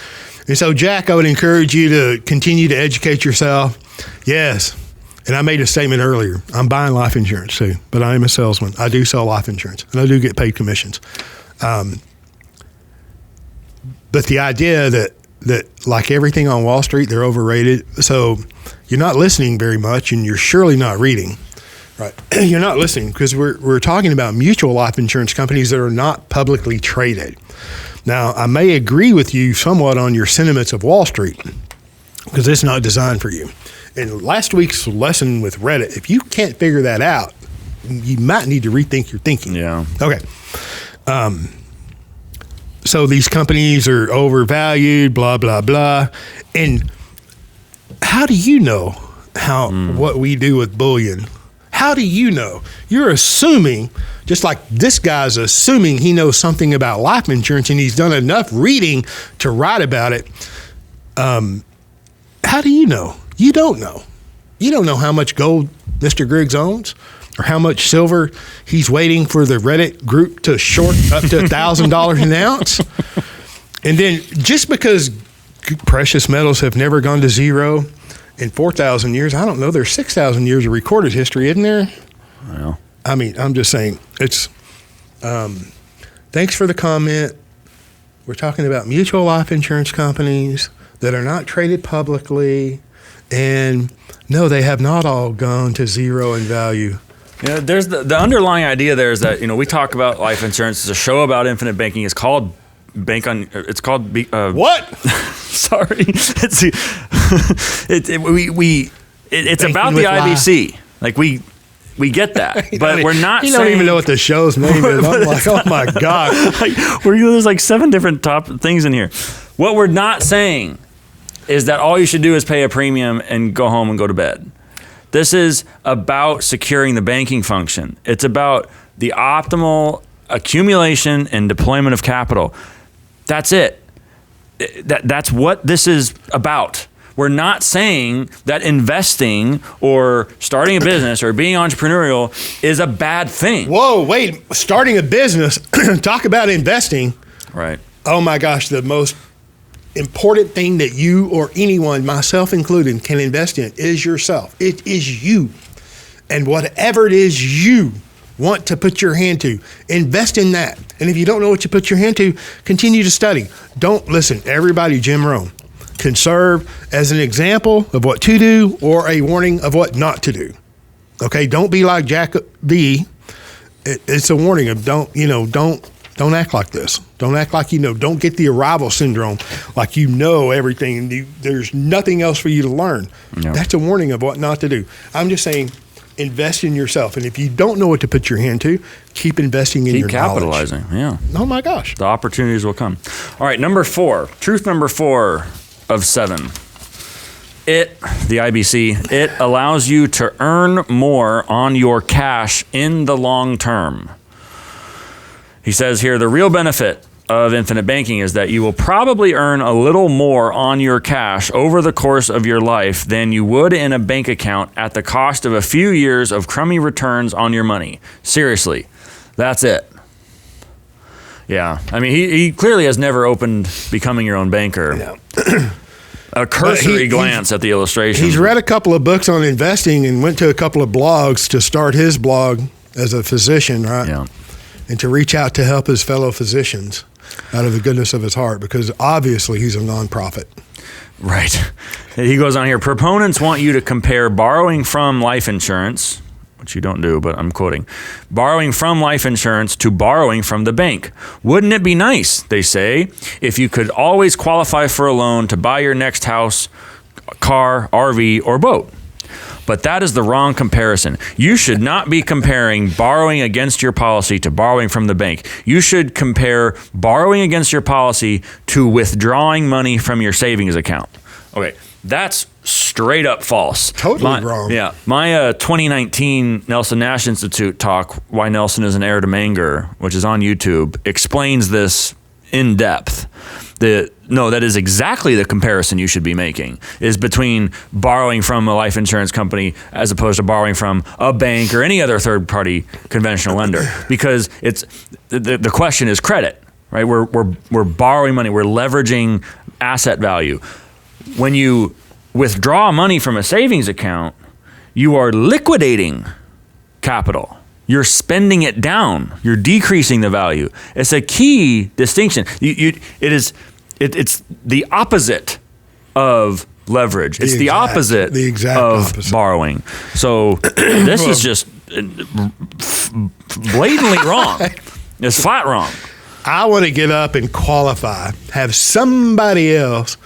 And so, Jack, I would encourage you to continue to educate yourself. Yes. And I made a statement earlier. I'm buying life insurance too, but I am a salesman. I do sell life insurance, and I do get paid commissions. But the idea that like everything on Wall Street, they're overrated. So you're not listening very much, and you're surely not reading. Right? You're not listening because we're talking about mutual life insurance companies that are not publicly traded. Now, I may agree with you somewhat on your sentiments of Wall Street because it's not designed for you. In last week's lesson with Reddit, if you can't figure that out, you might need to rethink your thinking. Yeah. Okay. So these companies are overvalued, blah, blah, blah. And how do you know what we do with bullion? How do you know? You're assuming, just like this guy's assuming he knows something about life insurance and he's done enough reading to write about it. How do you know? You don't know. You don't know how much gold Mr. Griggs owns or how much silver he's waiting for the Reddit group to short up to $1,000 an ounce. And then just because precious metals have never gone to zero in 4,000 years, I don't know, there's 6,000 years of recorded history, isn't there? Well, I mean, I'm just saying, it's, thanks for the comment. We're talking about mutual life insurance companies that are not traded publicly. And no, they have not all gone to zero in value. Yeah, there's the underlying idea there is that, you know, we talk about life insurance. It's a show about infinite banking. It's called It's what? Sorry. It's about the IBC. Life. Like we get that, but we're not. You saying, don't even know what the show's name is. I'm like, oh my god! There's like 7 different top things in here. What we're not saying is that all you should do is pay a premium and go home and go to bed. This is about securing the banking function. It's about the optimal accumulation and deployment of capital. That's it. That's what this is about. We're not saying that investing or starting a business or being entrepreneurial is a bad thing. Whoa, wait. Starting a business, talk about investing. Right. Oh my gosh, the most important thing that you or anyone, myself included, can invest in is yourself. It is you. And whatever it is you want to put your hand to, invest in that. And if you don't know what you put your hand to, continue to study. Don't listen. Everybody, Jim Rohn, can serve as an example of what to do or a warning of what not to do. Okay, don't be like Jack V. It's a warning of don't act like this. Don't act like you know. Don't get the arrival syndrome, like you know everything and there's nothing else for you to learn. No. That's a warning of what not to do. I'm just saying, invest in yourself. And if you don't know what to put your hand to, keep investing in your knowledge. Keep capitalizing, yeah. Oh my gosh. The opportunities will come. All right, number 4. Truth number 4 of 7. The IBC, it allows you to earn more on your cash in the long term. He says here, the real benefit of infinite banking is that you will probably earn a little more on your cash over the course of your life than you would in a bank account at the cost of a few years of crummy returns on your money. Seriously, that's it. Yeah. I mean, he clearly has never opened becoming your own banker. No. A cursory glance at the illustration. He's read a couple of books on investing and went to a couple of blogs to start his blog as a physician, right? Yeah. And to reach out to help his fellow physicians out of the goodness of his heart, because obviously he's a nonprofit. Right. He goes on here. Proponents want you to compare borrowing from life insurance, which you don't do, but I'm quoting, borrowing from life insurance to borrowing from the bank. Wouldn't it be nice, they say, if you could always qualify for a loan to buy your next house, car, RV, or boat? But that is the wrong comparison. You should not be comparing borrowing against your policy to borrowing from the bank. You should compare borrowing against your policy to withdrawing money from your savings account. Okay, that's straight up false. Totally wrong. Yeah. My 2019 Nelson Nash Institute talk, Why Nelson is an Heir to Manger, which is on YouTube, explains this in depth. That is exactly the comparison you should be making, is between borrowing from a life insurance company as opposed to borrowing from a bank or any other third-party conventional lender, because it's the question is credit, right? We're borrowing money, we're leveraging asset value. When you withdraw money from a savings account, you are liquidating capital. You're spending it down. You're decreasing the value. It's a key distinction. It's the opposite of leverage. It's the exact opposite. Borrowing. So this is just blatantly wrong. It's flat wrong. I want to get up and qualify, have somebody else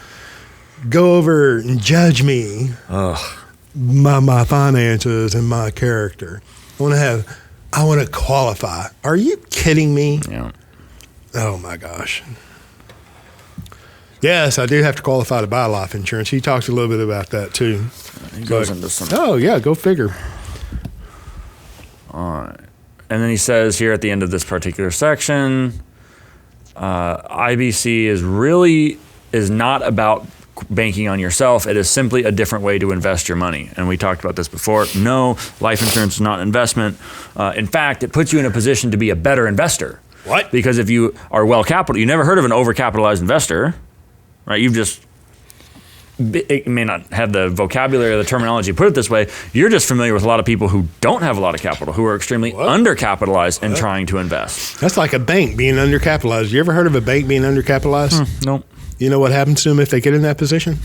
go over and judge me, my finances and my character. I want to qualify. Are you kidding me? Yeah. Oh my gosh. Yes, I do have to qualify to buy life insurance. He talks a little bit about that too. He goes into some. Oh yeah, go figure. All right. And then he says here at the end of this particular section, IBC is not about banking on yourself. It is simply a different way to invest your money. And we talked about this before. No, life insurance is not an investment. In fact, it puts you in a position to be a better investor. What? Because if you are well capitalized, you never heard of an overcapitalized investor, right? It may not have the vocabulary or the terminology to put it this way. You're just familiar with a lot of people who don't have a lot of capital, who are extremely undercapitalized and trying to invest. That's like a bank being undercapitalized. You ever heard of a bank being undercapitalized? Nope. You know what happens to them if they get in that position?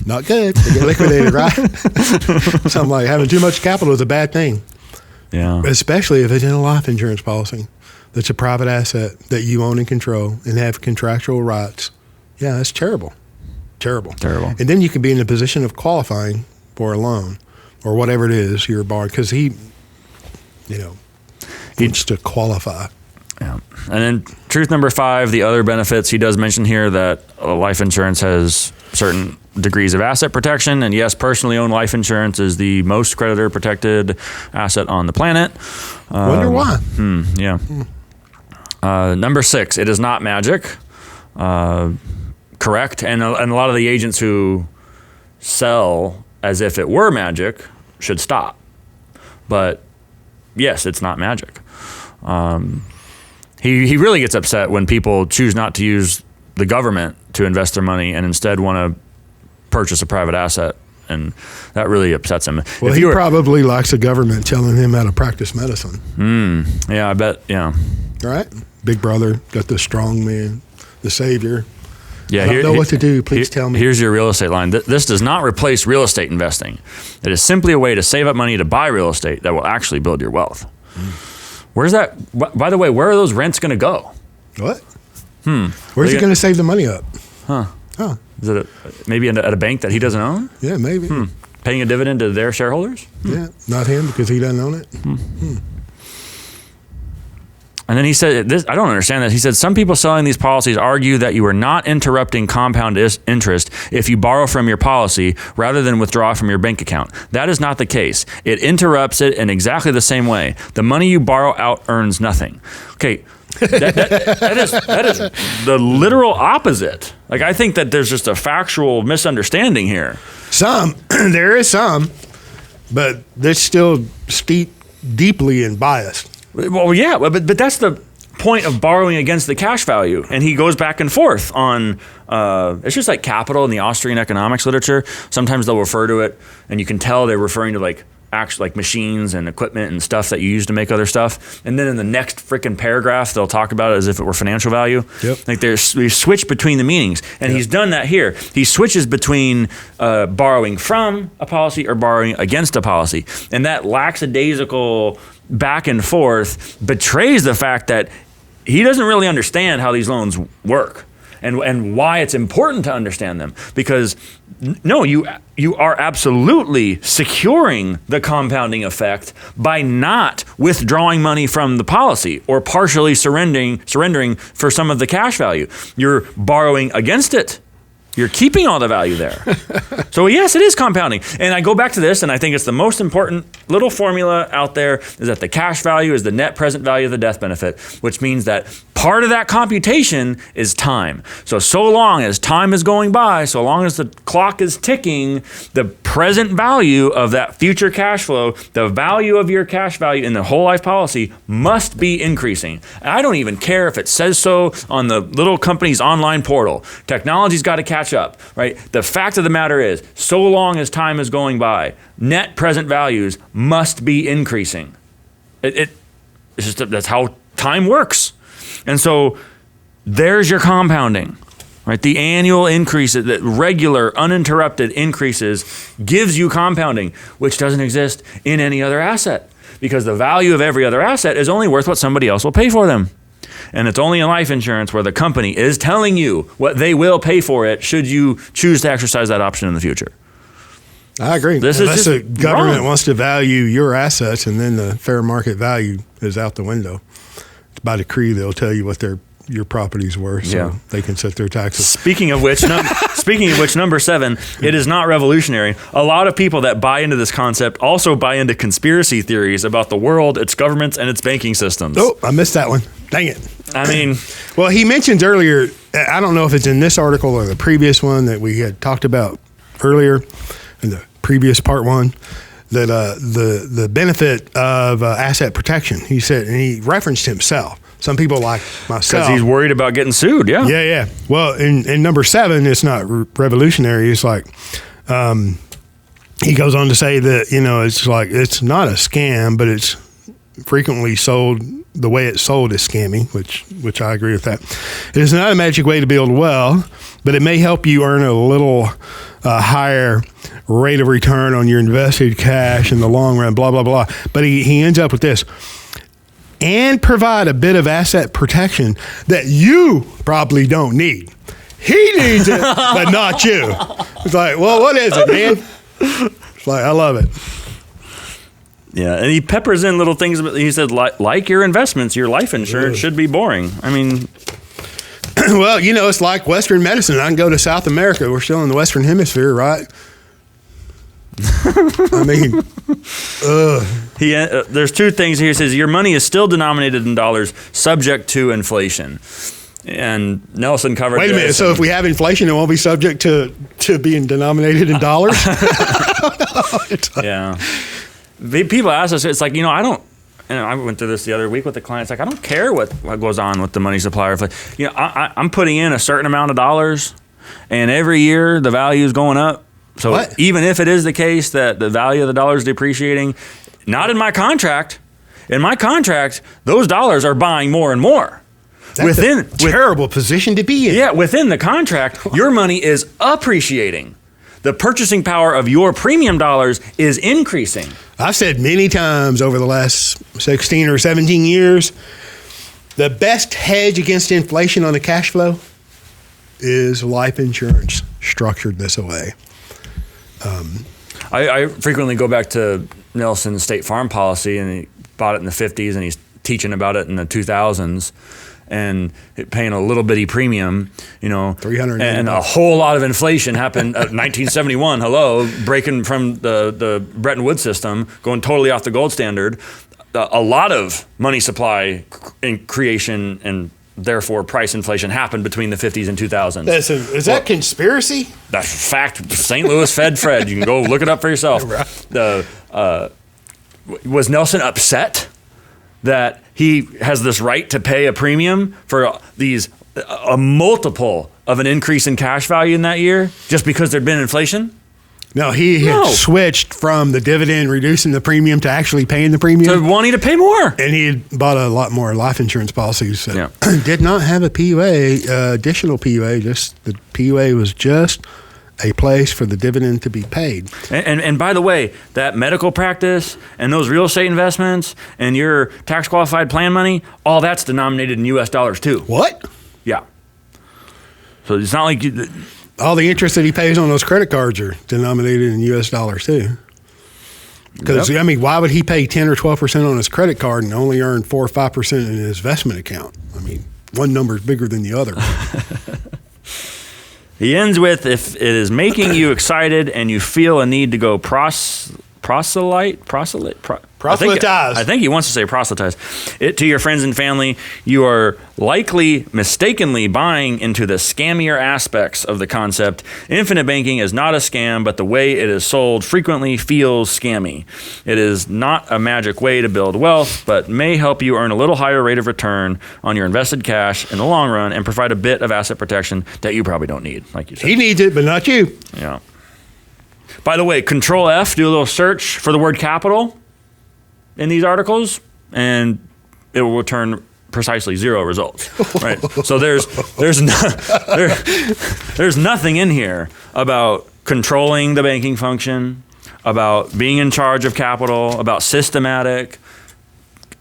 Not good. They get liquidated, right? Something like having too much capital is a bad thing. Yeah. Especially if it's in a life insurance policy that's a private asset that you own and control and have contractual rights. Yeah, that's terrible. Terrible. And then you can be in the position of qualifying for a loan or whatever it is you're borrowing, because he needs to qualify. Yeah. And then truth number 5, the other benefits, he does mention here that life insurance has certain degrees of asset protection. And yes, personally owned life insurance is the most creditor protected asset on the planet. Wonder why. Yeah. Number 6, it is not magic. Correct. And a lot of the agents who sell as if it were magic should stop. But yes, it's not magic. He really gets upset when people choose not to use the government to invest their money and instead want to purchase a private asset, and that really upsets him. Well, he probably likes the government telling him how to practice medicine. Yeah, I bet. Yeah. Right? Big Brother, got the strong man, the savior. Yeah, I don't know what to do. Please tell me. Here's your real estate line. This does not replace real estate investing. It is simply a way to save up money to buy real estate that will actually build your wealth. Where's that? By the way, where are those rents going to go? What? Where's he going to save the money up? Huh. Is it maybe at a bank that he doesn't own? Yeah, maybe. Paying a dividend to their shareholders? Yeah, not him because he doesn't own it. And then he said, I don't understand this. He said, some people selling these policies argue that you are not interrupting compound interest if you borrow from your policy rather than withdraw from your bank account. That is not the case. It interrupts it in exactly the same way. The money you borrow out earns nothing. Okay, that is the literal opposite. Like, I think that there's just a factual misunderstanding here. There is some, but they're still steeped deeply in bias. Well, yeah, but that's the point of borrowing against the cash value? And he goes back and forth on, it's just like capital in the Austrian economics literature. Sometimes they'll refer to it, and you can tell they're referring to like machines and equipment and stuff that you use to make other stuff. And then in the next freaking paragraph, they'll talk about it as if it were financial value. Yep. Like we switch between the meanings. And he's done that here. He switches between borrowing from a policy or borrowing against a policy. And that lackadaisical back and forth betrays the fact that he doesn't really understand how these loans work and why it's important to understand them. Because no, you are absolutely securing the compounding effect by not withdrawing money from the policy or partially surrendering for some of the cash value. You're borrowing against it. You're keeping all the value there. So yes, it is compounding. And I go back to this, and I think it's the most important little formula out there, is that the cash value is the net present value of the death benefit, which means that part of that computation is time. So long as time is going by, so long as the clock is ticking, the present value of that future cash flow, the value of your cash value in the whole life policy must be increasing. And I don't even care if it says so on the little company's online portal. Technology's got to catch up, right? The fact of the matter is, so long as time is going by, net present values must be increasing. It's just that's how time works. And so there's your compounding, right? The annual increases, the regular uninterrupted increases gives you compounding, which doesn't exist in any other asset, because the value of every other asset is only worth what somebody else will pay for them. And it's only in life insurance where the company is telling you what they will pay for it should you choose to exercise that option in the future. I agree. Unless the government wants to value your assets, and then the fair market value is out the window. By decree, they'll tell you what your property's worth, so they can set their taxes. Speaking of which, number 7, it is not revolutionary. A lot of people that buy into this concept also buy into conspiracy theories about the world, its governments, and its banking systems. Oh, I missed that one. Dang it. I mean, well, he mentions earlier, I don't know if it's in this article or the previous one that we had talked about earlier in the previous part 1, that the benefit of asset protection. He said, and he referenced himself. Some people like myself. Because he's worried about getting sued, yeah. Yeah. Well, in number 7, it's not revolutionary. It's like, he goes on to say that, it's like, it's not a scam, but it's frequently sold. The way it's sold is scammy, which I agree with that. It is not a magic way to build wealth, but it may help you earn a little higher rate of return on your invested cash in the long run, blah, blah, blah. But he ends up with this. And provide a bit of asset protection that you probably don't need. He needs it, but not you. It's like, well, what is it, man? It's like, I love it. Yeah, and he peppers in little things. He said, like your investments, your life insurance should be boring. I mean... Well, it's like Western medicine. I can go to South America. We're still in the Western Hemisphere, right? I mean, there's 2 things here. He says, your money is still denominated in dollars, subject to inflation. And Nelson covered Wait a minute. So if we have inflation, it won't be subject to being denominated in dollars? Yeah. People ask us, it's like, I went through this the other week with the clients. Like, I don't care what goes on with the money supply. I'm putting in a certain amount of dollars, and every year the value is going up. So even if it is the case that the value of the dollar is depreciating, not in my contract. In my contract, those dollars are buying more and more. That's a terrible position to be in. Yeah, within the contract, your money is appreciating. The purchasing power of your premium dollars is increasing. I've said many times over the last 16 or 17 years, the best hedge against inflation on the cash flow is life insurance structured this way. I frequently go back to Nelson's State Farm policy, and he bought it in the 50s, and he's teaching about it in the 2000s. And paying a little bitty premium, $300, and a whole lot of inflation happened. 1971, breaking from the Bretton Woods system, going totally off the gold standard. A lot of money supply creation and therefore price inflation happened between the 50s and 2000s. Is that conspiracy? That's fact. St. Louis Fed. You can go look it up for yourself. Right. Was Nelson upset that he has this right to pay a premium for a multiple of an increase in cash value in that year just because there'd been inflation? No, he had switched from the dividend reducing the premium to actually paying the premium. To wanting to pay more. And he had bought a lot more life insurance policies. Did not have a PUA, additional PUA. Just the PUA was just a place for the dividend to be paid. And by the way, that medical practice and those real estate investments and your tax qualified plan money, all that's denominated in US dollars too. What? Yeah. So it's not like all the interest that he pays on those credit cards are denominated in US dollars too. Because, I mean, why would he pay 10 or 12% on his credit card and only earn 4 or 5% in his investment account? I mean, one number is bigger than the other. He ends with, if it is making you excited and you feel a need to go proselytize. I think he wants to say proselytize it to your friends and family. You are likely mistakenly buying into the scammier aspects of the concept. Infinite banking is not a scam, but the way it is sold frequently feels scammy. It is not a magic way to build wealth, but may help you earn a little higher rate of return on your invested cash in the long run and provide a bit of asset protection that you probably don't need, like you said. He needs it, but not you. Yeah. By the way, Control F, do a little search for the word capital in these articles, and it will return precisely 0 results. Right? So there's nothing in here about controlling the banking function, about being in charge of capital, about systematic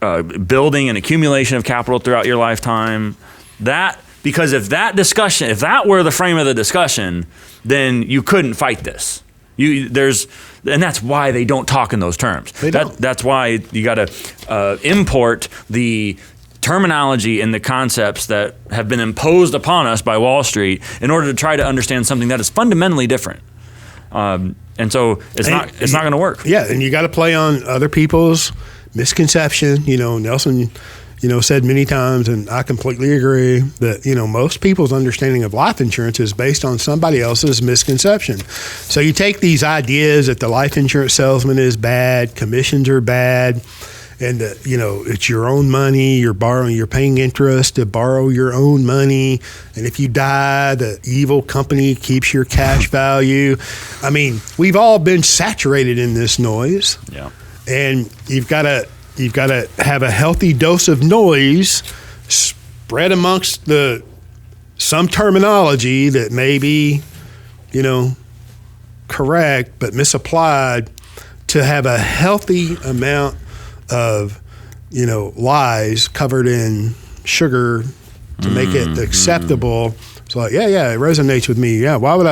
building and accumulation of capital throughout your lifetime. Because if that were the frame of the discussion, then you couldn't fight this. And that's why they don't talk in those terms. That's why you got to import the terminology and the concepts that have been imposed upon us by Wall Street in order to try to understand something that is fundamentally different. And so it's not going to work. Yeah, and you got to play on other people's misconception. Nelson said many times, and I completely agree, that, most people's understanding of life insurance is based on somebody else's misconception. So you take these ideas that the life insurance salesman is bad, commissions are bad, and that, it's your own money, you're paying interest to borrow your own money, and if you die, the evil company keeps your cash value. I mean, we've all been saturated in this noise. Yeah. And you've got to have a healthy dose of noise spread amongst some terminology that may be, correct but misapplied, to have a healthy amount of, lies covered in sugar to make it acceptable. It's like, yeah, it resonates with me. Yeah, why would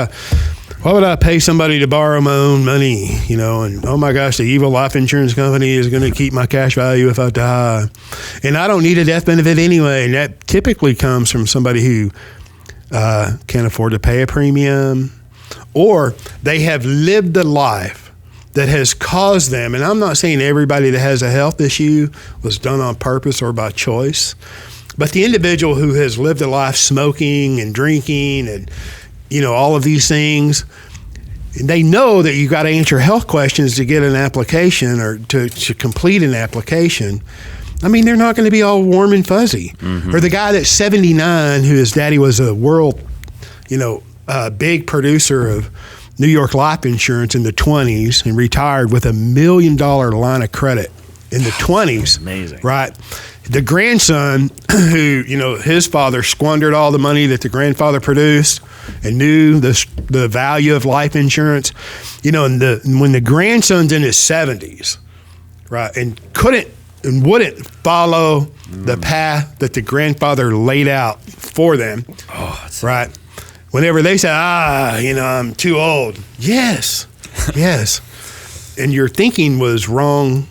I pay somebody to borrow my own money, and oh my gosh, the evil life insurance company is going to keep my cash value if I die. And I don't need a death benefit anyway. And that typically comes from somebody who can't afford to pay a premium, or they have lived a life that has caused them. And I'm not saying everybody that has a health issue was done on purpose or by choice, but the individual who has lived a life smoking and drinking and all of these things, they know that you got to answer health questions to get an application or to complete an application. I mean, they're not going to be all warm and fuzzy. Mm-hmm. Or the guy that's 79, who his daddy was a world, big producer of New York life insurance in the 20s and retired with $1 million line of credit in the 20s. Amazing. Right. The grandson, who, his father squandered all the money that the grandfather produced and knew the value of life insurance, and when the grandson's in his 70s, right, and wouldn't follow the path that the grandfather laid out for them, right, whenever they say, I'm too old. Yes. And your thinking was wrong,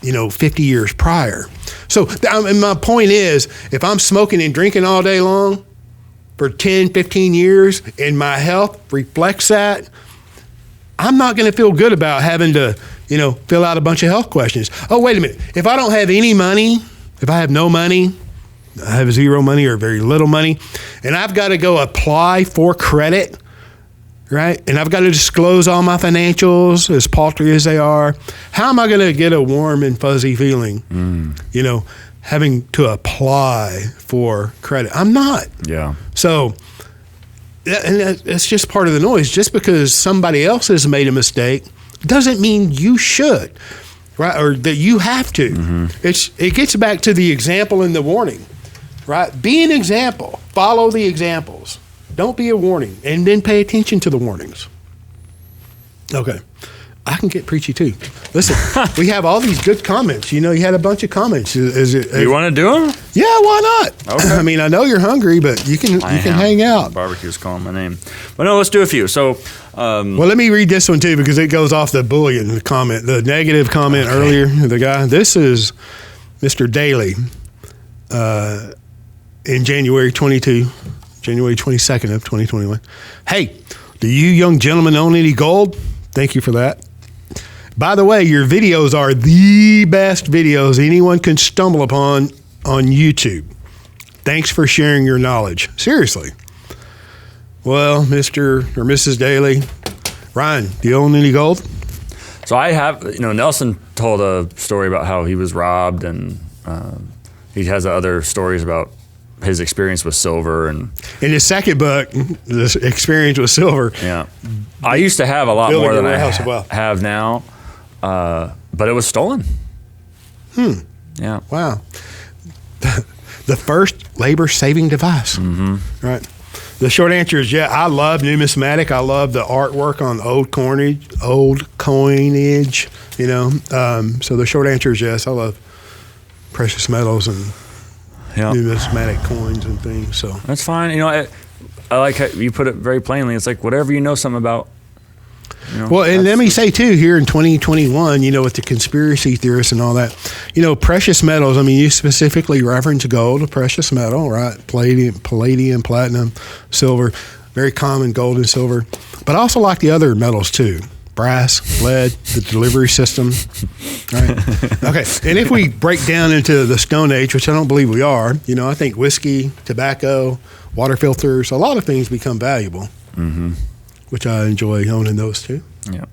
50 years prior. So my point is, if I'm smoking and drinking all day long for 10, 15 years and my health reflects that, I'm not going to feel good about having to, fill out a bunch of health questions. Oh, wait a minute. If I don't have any money, if I have no money, I have zero money or very little money, and I've got to go apply for credit right? And I've got to disclose all my financials, as paltry as they are. How am I going to get a warm and fuzzy feeling, you know, having to apply for credit? I'm not. Yeah. So, and that's just part of the noise. Just because somebody else has made a mistake doesn't mean you should, right? Or that you have to. It gets back to the example and the warning, right? Be an example. Follow the examples. Don't be a warning, and then pay attention to the warnings. Okay. I can get preachy too. Listen, we have all these good comments. You know, you had a bunch of comments. You want to do them? Yeah, why not? Okay. I mean, I know you're hungry, but you can hang out. Barbecue's calling my name. But no, let's do a few. So, well, let me read this one too, because it goes off the bullion comment, the negative comment earlier. The guy. This is Mr. Daly in January 22nd of 2021. Hey, do you young gentlemen own any gold? Thank you for that. By the way, your videos are the best videos anyone can stumble upon on YouTube. Thanks for sharing your knowledge. Seriously. Well, Mr. or Mrs. Daly, Ryan, do you own any gold? So I have, Nelson told a story about how he was robbed, and he has other stories about his experience with silver. And in his second book, the experience with silver. Yeah. I used to have a lot more than I have now, but it was stolen. Yeah. Wow. The first labor-saving device. Right. The short answer is, yeah, I love numismatic. I love the artwork on old coinage, So the short answer is yes, I love precious metals and numismatic coins and things. So that's fine. I like how you put it very plainly. It's like whatever you know something about. Well, and let me say too, here in 2021, with the conspiracy theorists and all that, precious metals. I mean, you specifically reference gold, a precious metal, right? Palladium, platinum, silver, very common, gold and silver. But I also like the other metals too. Brass, lead, the delivery system. Right. Okay. And if we break down into the Stone Age, which I don't believe we are, I think whiskey, tobacco, water filters, a lot of things become valuable, which I enjoy owning those too. Yeah.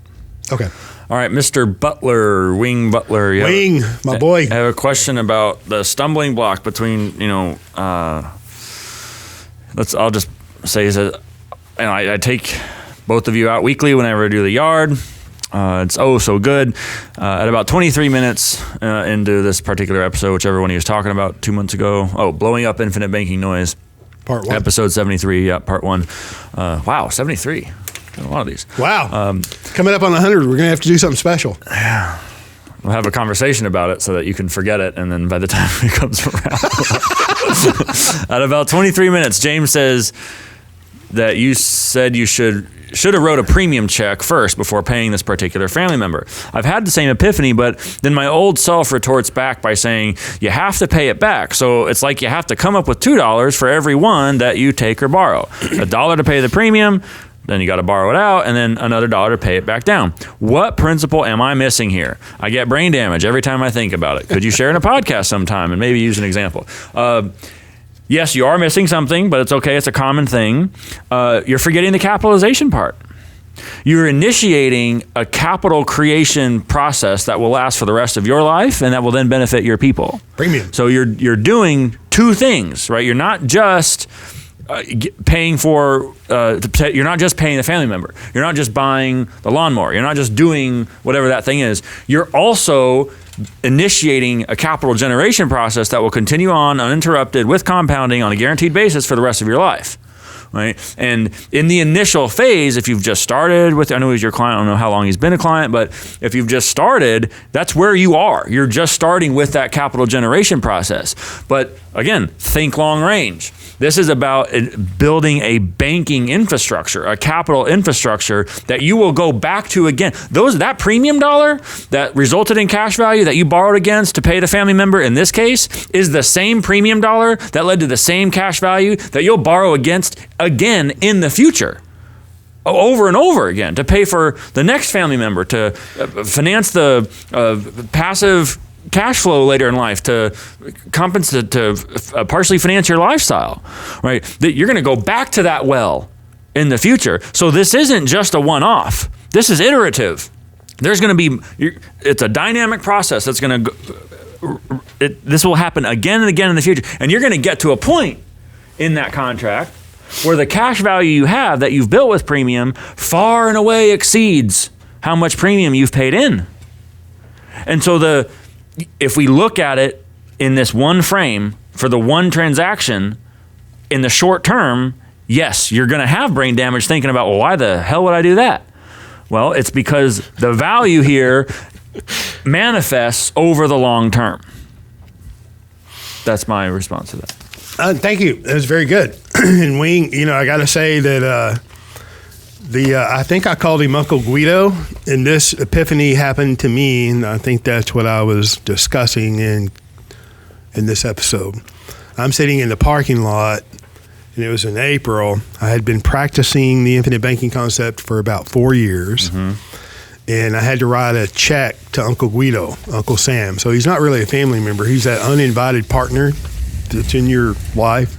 Okay. All right, Mr. Butler, Wing Butler. Wing, my boy. I have a question about the stumbling block between, I'll just say that, I take both of you out weekly whenever I do the yard. It's so good. At about 23 minutes into this particular episode, whichever one he was talking about 2 months ago. Blowing up infinite banking noise. Part 1. Episode 73, part 1. Wow, 73. A lot of these. Wow. Coming up on 100, we're going to have to do something special. Yeah. We'll have a conversation about it so that you can forget it, and then by the time it comes around. At about 23 minutes, James says that you said you should have wrote a premium check first before paying this particular family member. I've had the same epiphany, but then my old self retorts back by saying, you have to pay it back. So it's like you have to come up with $2 for every one that you take or borrow. $1 to pay the premium, then you got to borrow it out, and then another $1 to pay it back down. What principle am I missing here? I get brain damage every time I think about it. Could you share in a podcast sometime and maybe use an example? Yes, you are missing something, but it's okay. It's a common thing. You're forgetting the capitalization part. You're initiating a capital creation process that will last for the rest of your life and that will then benefit your people. Premium. So you're doing two things, right? You're not just paying for, you're not just paying the family member. You're not just buying the lawnmower. You're not just doing whatever that thing is. You're also initiating a capital generation process that will continue on uninterrupted with compounding on a guaranteed basis for the rest of your life. Right? And in the initial phase, if you've just started with, I know he's your client, I don't know how long he's been a client, but if you've just started, that's where you are. You're just starting with that capital generation process. But again, think long range. This is about building a banking infrastructure, a capital infrastructure that you will go back to again. That premium dollar that resulted in cash value that you borrowed against to pay the family member in this case is the same premium dollar that led to the same cash value that you'll borrow against again in the future. Over and over again to pay for the next family member, to finance the passive cash flow later in life, to compensate, to partially finance your lifestyle, right? That you're going to go back to that well in the future. So this isn't just a one-off. This is iterative. There's going to be, it's a dynamic process that's going to, this will happen again and again in the future. And you're going to get to a point in that contract where the cash value you have that you've built with premium far and away exceeds how much premium you've paid in. And so if we look at it in this one frame for the one transaction in the short term, yes, you're going to have brain damage thinking about, well, why the hell would I do that? Well, it's because the value here manifests over the long term. That's my response to that. Thank you. That was very good. And I got to say that I think I called him Uncle Guido, and this epiphany happened to me, and I think that's what I was discussing in this episode. I'm sitting in the parking lot, and it was in April. I had been practicing the infinite banking concept for about 4 years, and I had to write a check to Uncle Guido, Uncle Sam. So he's not really a family member. He's that uninvited partner that's in your life,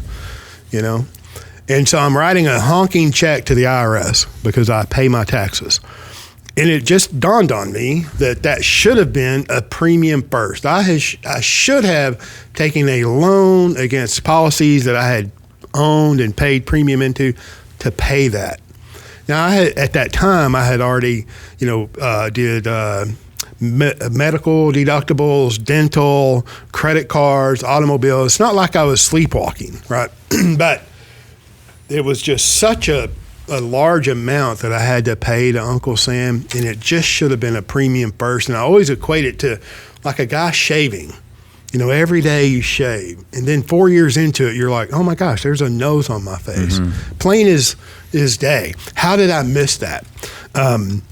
And so I'm writing a honking check to the IRS because I pay my taxes. And it just dawned on me that should have been a premium first. I should have taken a loan against policies that I had owned and paid premium into to pay that. Now, at that time, I had already, did medical deductibles, dental, credit cards, automobiles. It's not like I was sleepwalking, right? But it was just such a large amount that I had to pay to Uncle Sam, and it just should have been a premium first. And I always equate it to like a guy shaving. Every day you shave, and then 4 years into it, you're like, oh my gosh, there's a nose on my face. Plain as day. How did I miss that? And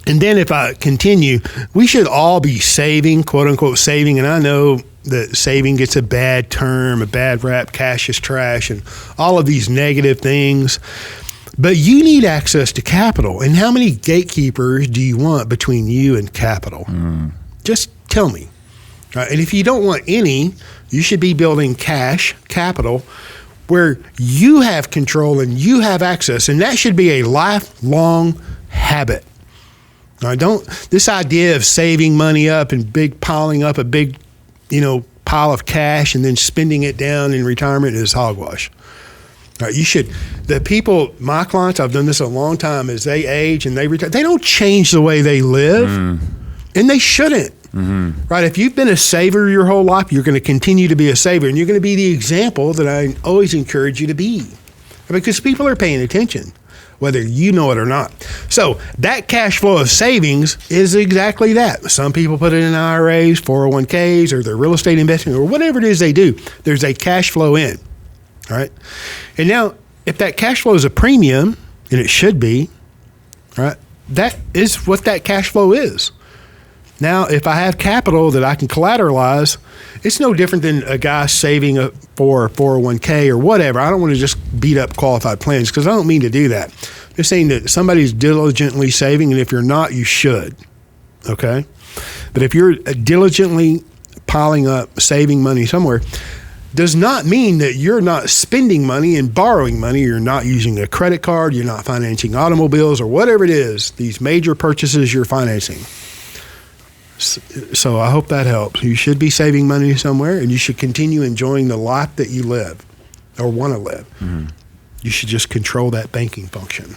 then if I continue, we should all be saving, quote unquote saving. And I know that saving gets a bad term, a bad rap, cash is trash, and all of these negative things. But you need access to capital. And how many gatekeepers do you want between you and capital? Just tell me. Right? And if you don't want any, you should be building capital, where you have control and you have access. And that should be a lifelong habit. Now, this idea of saving money up and piling up a big, pile of cash and then spending it down in retirement is hogwash. Right, my clients, I've done this a long time, as they age and they retire, they don't change the way they live, and they shouldn't. Right? If you've been a saver your whole life, you're going to continue to be a saver, and you're going to be the example that I always encourage you to be, because people are paying attention, whether you know it or not. So that cash flow of savings is exactly that. Some people put it in IRAs, 401ks, or their real estate investment, or whatever it is they do. There's a cash flow in. All right. And now, if that cash flow is a premium, and it should be, right, that is what that cash flow is. Now, if I have capital that I can collateralize, it's no different than a guy saving for a 401k or whatever. I don't want to just beat up qualified plans, because I don't mean to do that. I'm just saying that somebody's diligently saving, and if you're not, you should. Okay? But if you're diligently piling up, saving money somewhere, does not mean that you're not spending money and borrowing money. You're not using a credit card. You're not financing automobiles or whatever it is, these major purchases you're financing. So I hope that helps. You should be saving money somewhere, and you should continue enjoying the life that you live or want to live. You should just control that banking function.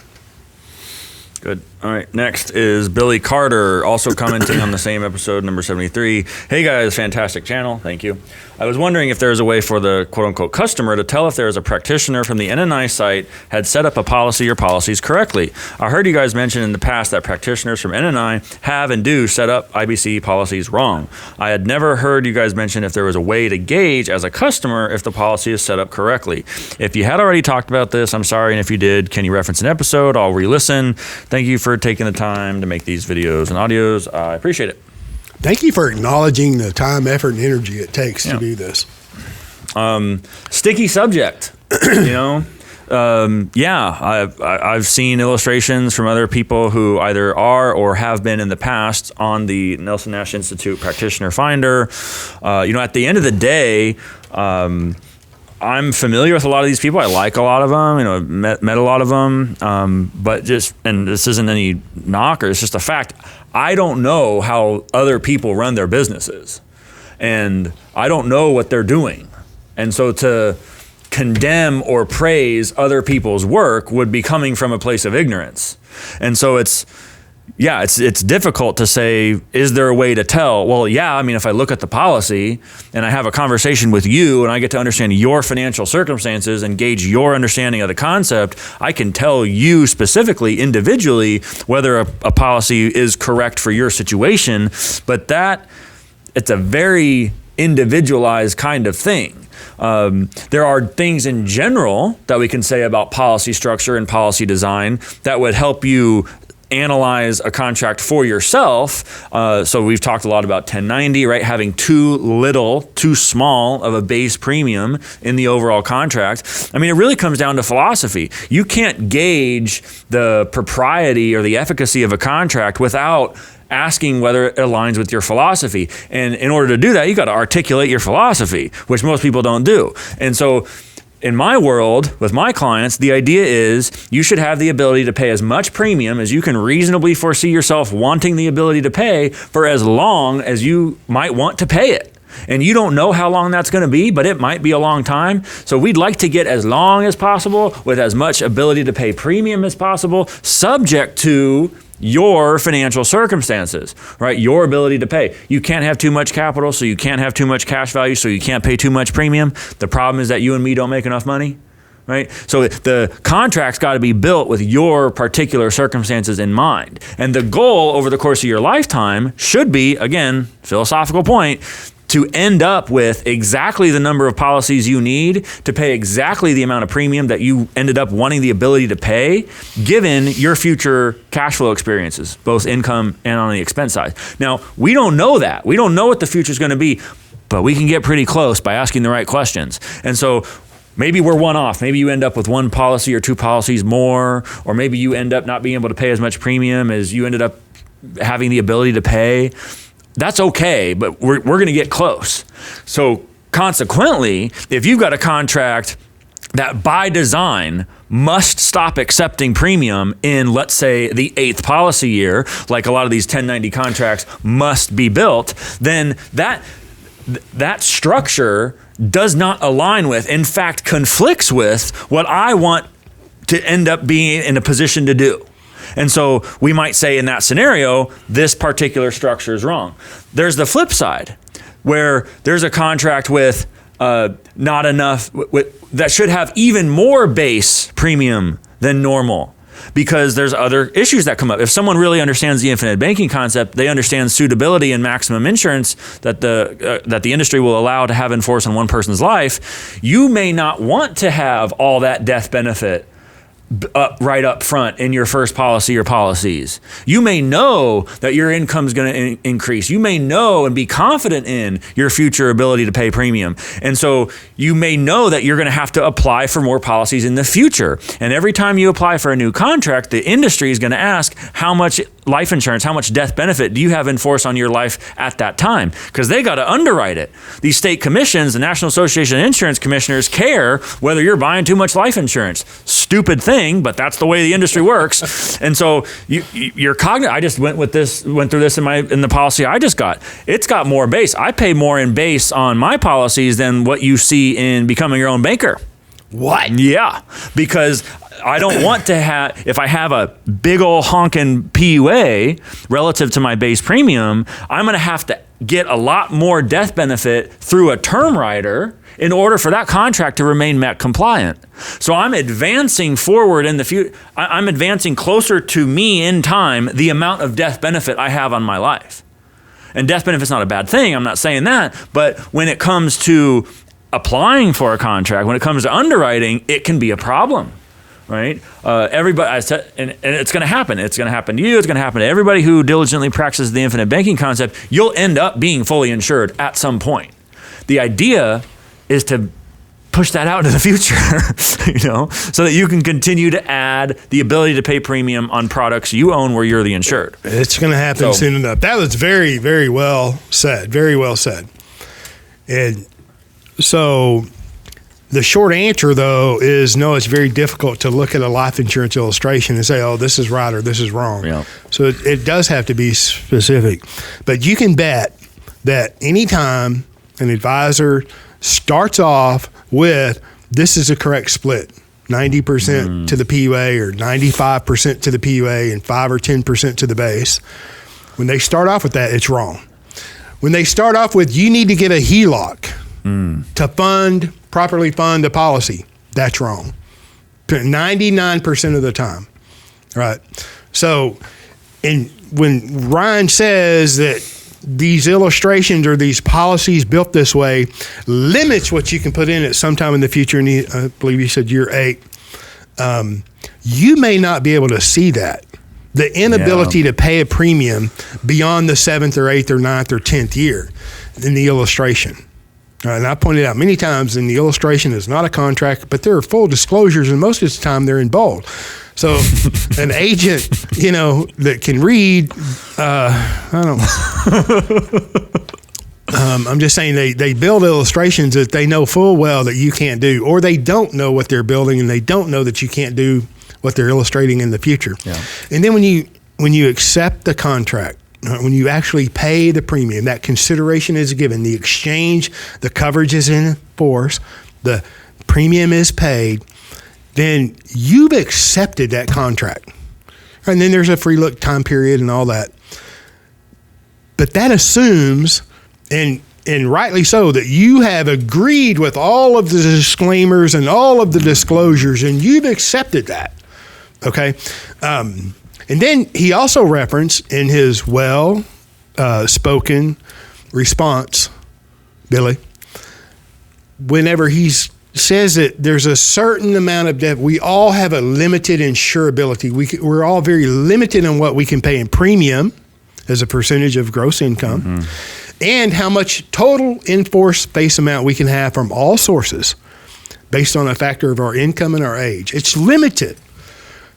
Good. All right. Next is Billy Carter, also commenting on the same episode, number 73. Hey guys, fantastic channel. Thank you. I was wondering if there's a way for the quote unquote customer to tell if there is a practitioner from the NNI site had set up a policy or policies correctly. I heard you guys mention in the past that practitioners from NNI have and do set up IBC policies wrong. I had never heard you guys mention if there was a way to gauge as a customer if the policy is set up correctly. If you had already talked about this, I'm sorry. And if you did, can you reference an episode? I'll re-listen. Thank you for taking the time to make these videos and audios. I appreciate it. Thank you for acknowledging the time, effort, and energy it takes to do this. Sticky subject, I've seen illustrations from other people who either are or have been in the past on the Nelson Nash Institute Practitioner Finder. At the end of the day, I'm familiar with a lot of these people. I like a lot of them, you know, met a lot of them. But and this isn't any knock, or it's just a fact. I don't know how other people run their businesses, and I don't know what they're doing. And so to condemn or praise other people's work would be coming from a place of ignorance. And so it's difficult to say, is there a way to tell? Well, yeah, I mean, if I look at the policy and I have a conversation with you and I get to understand your financial circumstances and gauge your understanding of the concept, I can tell you specifically, individually, whether a policy is correct for your situation. But it's a very individualized kind of thing. There are things in general that we can say about policy structure and policy design that would help you analyze a contract for yourself. So we've talked a lot about 1090, right? Having too small of a base premium in the overall contract. I mean, it really comes down to philosophy. You can't gauge the propriety or the efficacy of a contract without asking whether it aligns with your philosophy. And in order to do that, you got to articulate your philosophy, which most people don't do. And so in my world, with my clients, the idea is you should have the ability to pay as much premium as you can reasonably foresee yourself wanting the ability to pay for as long as you might want to pay it. And you don't know how long that's going to be, but it might be a long time. So we'd like to get as long as possible with as much ability to pay premium as possible, subject to your financial circumstances, right? Your ability to pay. You can't have too much capital, so you can't have too much cash value, so you can't pay too much premium. The problem is that you and me don't make enough money, right? So the contract's got to be built with your particular circumstances in mind. And the goal over the course of your lifetime should be, again, philosophical point, to end up with exactly the number of policies you need to pay exactly the amount of premium that you ended up wanting the ability to pay, given your future cash flow experiences, both income and on the expense side. Now, we don't know that. We don't know what the future is going to be, but we can get pretty close by asking the right questions. And so maybe we're one off. Maybe you end up with one policy or two policies more, or maybe you end up not being able to pay as much premium as you ended up having the ability to pay. That's okay, but we're going to get close. So consequently, if you've got a contract that by design must stop accepting premium in, let's say, the 8th policy year, like a lot of these 1090 contracts must be built, then that structure does not align with, in fact, conflicts with what I want to end up being in a position to do. And so we might say in that scenario, this particular structure is wrong. There's the flip side, where there's a contract with not enough, that should have even more base premium than normal, because there's other issues that come up. If someone really understands the infinite banking concept, they understand suitability and maximum insurance that the industry will allow to have enforced on one person's life. You may not want to have all that death benefit right up front in your first policy or policies. You may know that your income is going to increase. You may know and be confident in your future ability to pay premium. And so you may know that you're going to have to apply for more policies in the future. And every time you apply for a new contract, the industry is going to ask, how much life insurance, how much death benefit do you have in force on your life at that time? Because they got to underwrite it. These state commissions, the National Association of Insurance Commissioners, care whether you're buying too much life insurance. Stupid thing, but that's the way the industry works. And so you're cognizant. I just went through this in the policy I just got. It's got more base. I pay more in base on my policies than what you see in becoming your own banker. What? Yeah, because I don't want to have, if I have a big old honking PUA relative to my base premium, I'm going to have to get a lot more death benefit through a term rider in order for that contract to remain MET compliant. So I'm advancing forward in the future. I'm advancing closer to me in time the amount of death benefit I have on my life. And death benefit's not a bad thing. I'm not saying that. But when it comes to applying for a contract, when it comes to underwriting, it can be a problem. Right? Everybody, and it's going to happen. It's going to happen to you. It's going to happen to everybody who diligently practices the infinite banking concept. You'll end up being fully insured at some point. The idea is to push that out into the future, so that you can continue to add the ability to pay premium on products you own where you're the insured. It's going to happen soon enough. That was very, very well said. Very well said. And so The short answer, though, is no, it's very difficult to look at a life insurance illustration and say, oh, this is right or this is wrong. Yeah. So it does have to be specific. But you can bet that anytime an advisor starts off with, this is a correct split, 90% to the PUA or 95% to the PUA and 5 or 10% to the base, when they start off with that, it's wrong. When they start off with, you need to get a HELOC to properly fund the policy, that's wrong. 99% of the time, right? So, when Ryan says that these illustrations or these policies built this way limits what you can put in at some time in the future, and I believe you said year 8, you may not be able to see that. The inability to pay a premium beyond the 7th or 8th or 9th or 10th year in the illustration. And I pointed out many times in the illustration is not a contract, but there are full disclosures, and most of the time they're in bold. So an agent, that can read, I'm just saying they build illustrations that they know full well that you can't do, or they don't know what they're building and they don't know that you can't do what they're illustrating in the future. Yeah. And then when you accept the contract, when you actually pay the premium, that consideration is given, the exchange, the coverage is in force, the premium is paid, then you've accepted that contract. And then there's a free look time period and all that. But that assumes, and rightly so, that you have agreed with all of the disclaimers and all of the disclosures, and you've accepted that. Okay? And then he also referenced in his spoken response, Billy, whenever he says that there's a certain amount of debt, we all have a limited insurability. We're all very limited on what we can pay in premium as a percentage of gross income, and how much total in-force face amount we can have from all sources based on a factor of our income and our age. It's limited.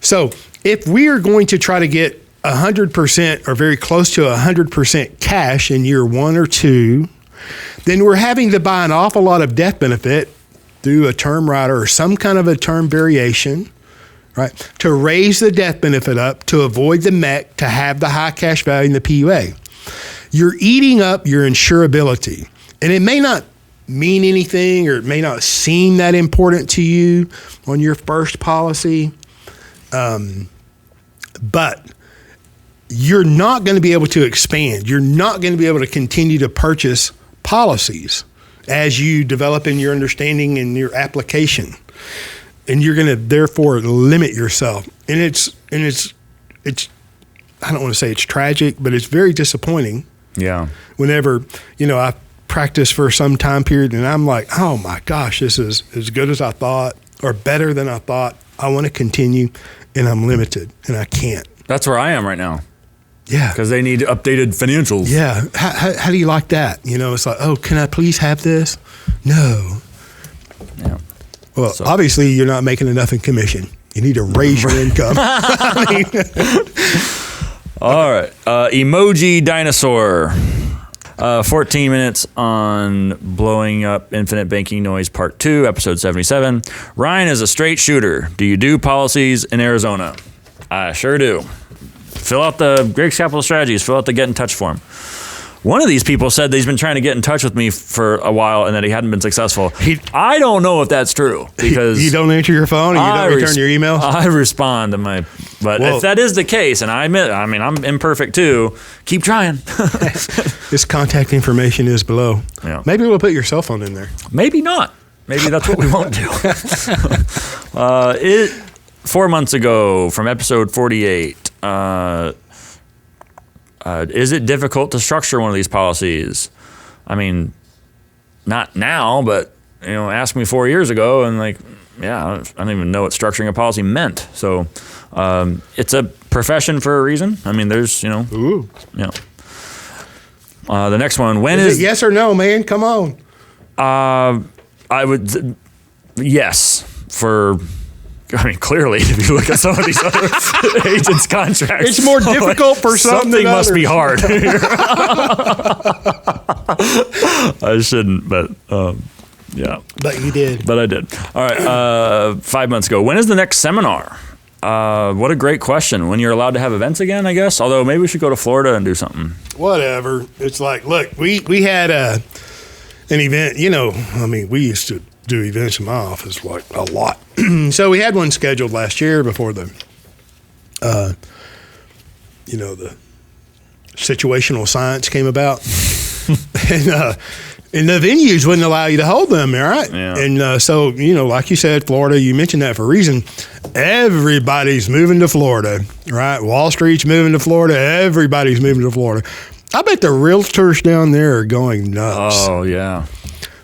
So if we are going to try to get 100% or very close to 100% cash in year 1 or 2, then we're having to buy an awful lot of death benefit through a term rider or some kind of a term variation, right, to raise the death benefit up, to avoid the MEC, to have the high cash value in the PUA. You're eating up your insurability. And it may not mean anything, or it may not seem that important to you on your first policy, but you're not going to be able to expand. You're not going to be able to continue to purchase policies as you develop in your understanding and your application. And you're going to therefore limit yourself. And it's I don't want to say it's tragic, but it's very disappointing. Yeah. Whenever, I practice for some time period and I'm like, oh my gosh, this is as good as I thought or better than I thought. I want to continue, and I'm limited, and I can't. That's where I am right now. Yeah. Because they need updated financials. Yeah. How do you like that? It's like, oh, can I please have this? No. Yeah. Well, obviously, you're not making enough in commission. You need to raise your income. All right. Emoji Dinosaur. 14 minutes on Blowing Up Infinite Banking Noise Part 2, Episode 77. Ryan is a straight shooter. Do you do policies in Arizona? I sure do. Fill out the Griggs Capital Strategies. Fill out the Get in Touch form. One of these people said that he's been trying to get in touch with me for a while and that he hadn't been successful. I don't know if that's true because you don't answer your phone and you don't return your emails. I respond to if that is the case, and I admit, I'm imperfect too. Keep trying. This contact information is below. Yeah. Maybe we'll put your cell phone in there. Maybe not. Maybe that's what we won't do. 4 months ago from episode 48. Is it difficult to structure one of these policies? I mean, not now, but ask me 4 years ago, and I don't even know what structuring a policy meant. So, it's a profession for a reason. I mean, there's Ooh. The next one, when is it yes or no, man? Come on. I would yes for. I mean, clearly, if you look at some of these other agents' contracts, it's more difficult for some something than must others. be hard. I shouldn't, but Yeah. But you did. But I did. All right. 5 months ago. When is the next seminar? What a great question. When you're allowed to have events again, I guess. Although maybe we should go to Florida and do something. Whatever. It's like, look, we had an event, we used to do events in my office like a lot. So we had one scheduled last year before the situational science came about. And the venues wouldn't allow you to hold them, all right? Yeah. And so, like you said, Florida, you mentioned that for a reason. Everybody's moving to Florida, right? Wall Street's moving to Florida. Everybody's moving to Florida. I bet the realtors down there are going nuts. Oh, yeah.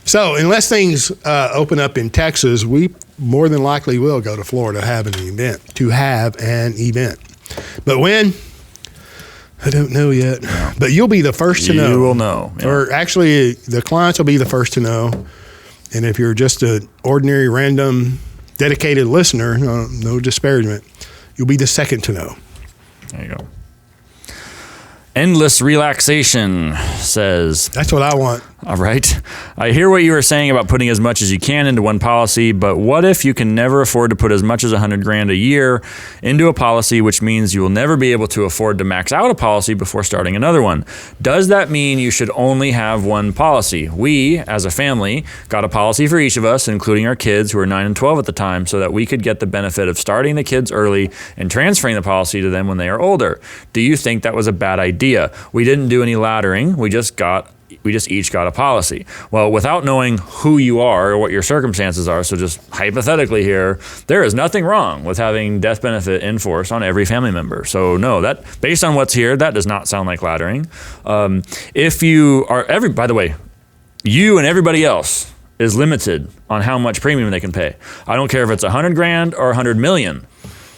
So unless things open up in Texas, we more than likely will go to Florida to have an event. But when? I don't know yet. No. But you'll be the first to know. You will know. Yeah. Or actually, the clients will be the first to know. And if you're just an ordinary, random, dedicated listener, no disparagement, you'll be the second to know. There you go. Endless Relaxation says, that's what I want. All right. I hear what you were saying about putting as much as you can into one policy, but what if you can never afford to put as much as $100,000 a year into a policy, which means you will never be able to afford to max out a policy before starting another one? Does that mean you should only have one policy? We, as a family, got a policy for each of us, including our kids who were 9 and 12 at the time, so that we could get the benefit of starting the kids early and transferring the policy to them when they are older. Do you think that was a bad idea? We didn't do any laddering. We just each got a policy. Well, without knowing who you are or what your circumstances are, so just hypothetically here, there is nothing wrong with having death benefit in force on every family member. So no, that based on what's here, that does not sound like laddering. If you are by the way, you and everybody else is limited on how much premium they can pay. I don't care if it's $100,000 or $100 million.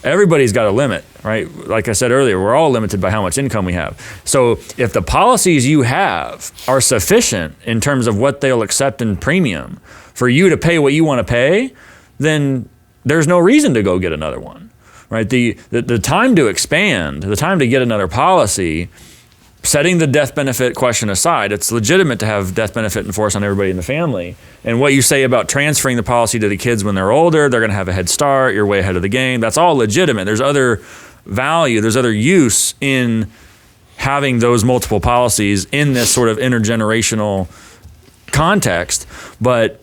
Everybody's got a limit, right? Like I said earlier, we're all limited by how much income we have. So if the policies you have are sufficient in terms of what they'll accept in premium for you to pay what you want to pay, then there's no reason to go get another one, right? The time to expand, the time to get another policy, setting the death benefit question aside, it's legitimate to have death benefit in force on everybody in the family. And what you say about transferring the policy to the kids when they're older, they're going to have a head start, you're way ahead of the game. That's all legitimate. There's other value, there's other use in having those multiple policies in this sort of intergenerational context. But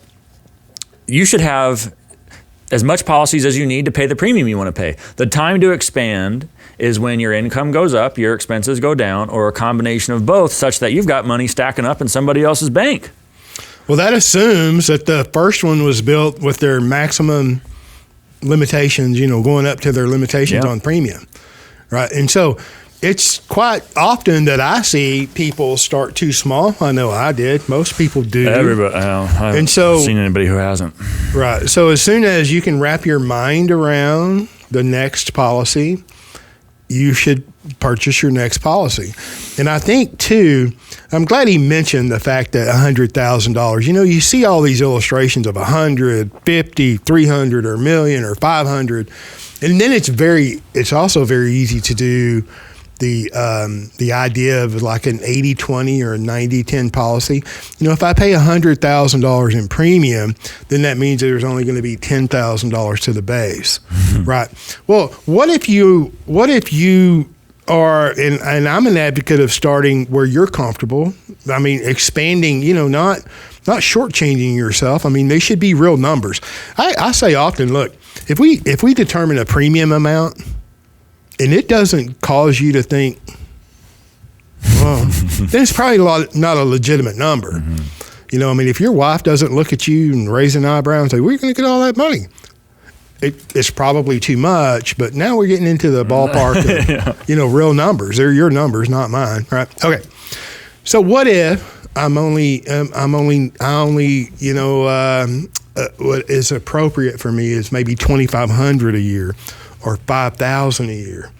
you should have as much policies as you need to pay the premium you want to pay. The time to expand is when your income goes up, your expenses go down, or a combination of both, such that you've got money stacking up in somebody else's bank. Well, that assumes that the first one was built with their maximum limitations, going up to their limitations on premium, right? And so it's quite often that I see people start too small. I know I did. Most people do. Everybody. I haven't seen anybody who hasn't. Right. So as soon as you can wrap your mind around the next policy, you should purchase your next policy. And I think, too, I'm glad he mentioned the fact that $100,000, you see all these illustrations of 100, 50, 300, or a million, or 500. And then it's also very easy to do the idea of like an 80-20 or a 90-10 policy. If I pay $100,000 in premium, then that means there's only going to be $10,000 to the base, right? Well, what if you are, and I'm an advocate of starting where you're comfortable. I mean, expanding, not shortchanging yourself. I mean, they should be real numbers. I say often, look, if we determine a premium amount, and it doesn't cause you to think, well, then it's probably not a legitimate number. Mm-hmm. If your wife doesn't look at you and raise an eyebrow and say, where are you going to get all that money? It's probably too much, but now we're getting into the ballpark of, real numbers. They're your numbers, not mine, right? Okay. So what if what is appropriate for me is maybe $2,500 a year or $5,000 a year.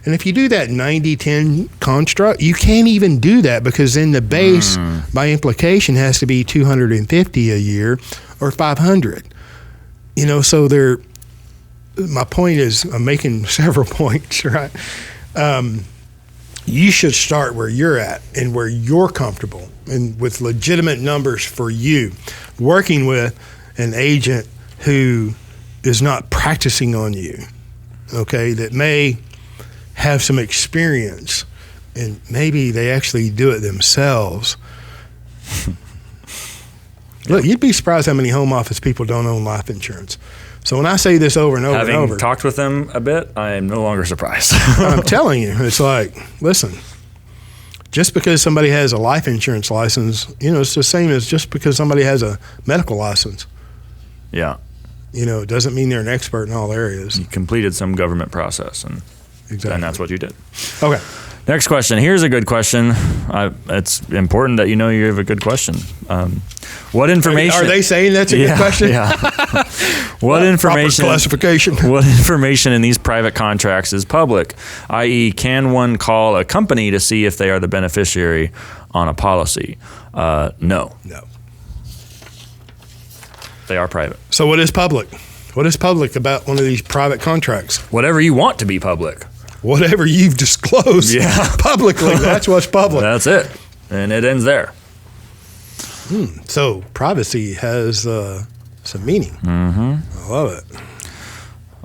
And if you do that 90-10 construct, you can't even do that because then the base by implication has to be $250 a year or $500. So my point is, I'm making several points, right? You should start where you're at and where you're comfortable and with legitimate numbers for you. working with an agent who is not practicing on you, okay, that may have some experience and maybe they actually do it themselves. Look, you'd be surprised how many home office people don't own life insurance. So when I say this over and over and over. Having talked with them a bit, I am no longer surprised. I'm telling you, it's like, listen, just because somebody has a life insurance license, it's the same as just because somebody has a medical license. Yeah. It doesn't mean they're an expert in all areas. You completed some government process, and that's what you did. Okay. Next question. Here's a good question. It's important that you have a good question. What information? Are they saying that's a good question? Yeah. What information? Proper classification. What information in these private contracts is public? I.e., can one call a company to see if they are the beneficiary on a policy? No. No. They are private. So what is public? What is public about one of these private contracts? Whatever you want to be public. Whatever you've disclosed publicly, that's what's public. That's it. And it ends there. So privacy has some meaning. Mm-hmm. I love it.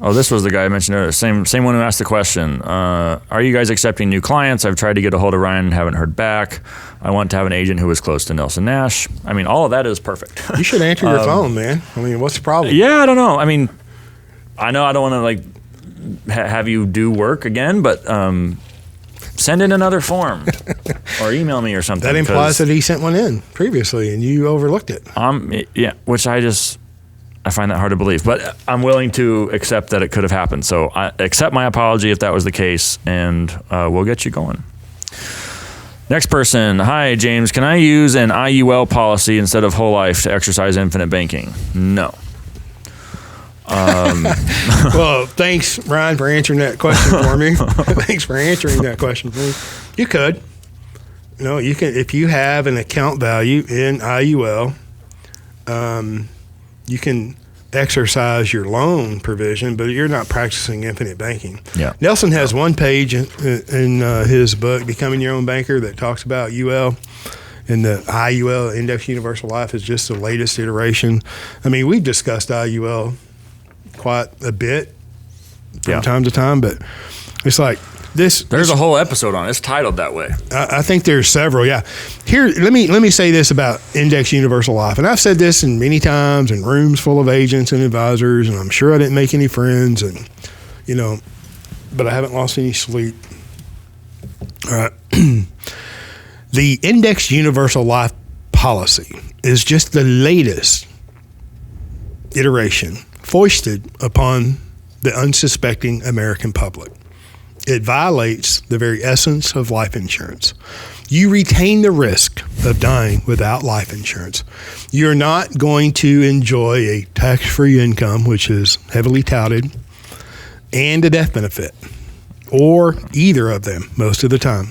Oh, this was the guy I mentioned earlier. Same one who asked the question. Are you guys accepting new clients? I've tried to get a hold of Ryan and haven't heard back. I want to have an agent who is close to Nelson Nash. I mean, all of that is perfect. You should answer your phone, man. I mean, what's the problem? Yeah, I don't know. I mean, I know I don't want to have you do work again, but send in another form or email me or something. That implies that he sent one in previously and you overlooked it. Yeah, which I find that hard to believe, but I'm willing to accept that it could have happened. So I accept my apology if that was the case, and we'll get you going. Next person. Hi, James. Can I use an IUL policy instead of whole life to exercise infinite banking? No. Well, thanks, Ryan, for answering that question for me. Thanks for answering that question for me. You could. You can, if you have an account value in IUL, you can exercise your loan provision, but you're not practicing infinite banking. Yeah. Nelson has one page in his book, Becoming Your Own Banker, that talks about UL. And the IUL, Index Universal Life, is just the latest iteration. I mean, we've discussed IUL quite a bit from time to time, but it's like this. There's a whole episode on it. It's titled that way. I think there's several. Yeah. Here, let me say this about Index Universal Life, and I've said this in many times in rooms full of agents and advisors, and I'm sure I didn't make any friends, and but I haven't lost any sleep. All right. The Index Universal Life policy is just the latest iteration foisted upon the unsuspecting American public. It violates the very essence of life insurance. You retain the risk of dying without life insurance. You're not going to enjoy a tax-free income, which is heavily touted, and a death benefit, or either of them most of the time.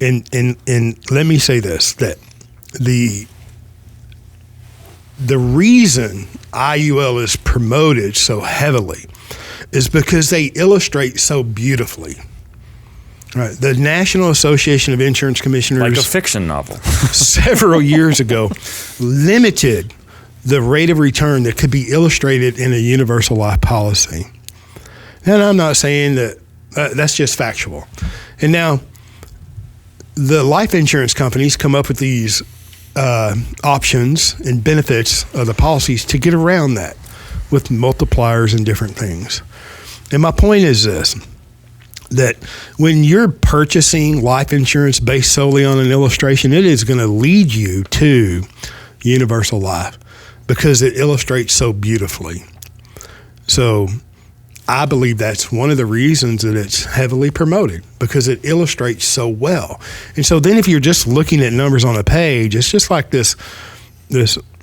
And let me say this, that the reason IUL is promoted so heavily is because they illustrate so beautifully. Right. The National Association of Insurance Commissioners, like a fiction novel, several years ago, limited the rate of return that could be illustrated in a universal life policy. And I'm not saying that that's just factual. And now the life insurance companies come up with these options and benefits of the policies to get around that with multipliers and different things. And my point is this, that when you're purchasing life insurance based solely on an illustration, it is going to lead you to universal life because it illustrates so beautifully. So I believe that's one of the reasons that it's heavily promoted, because it illustrates so well. And so then if you're just looking at numbers on a page, it's just like this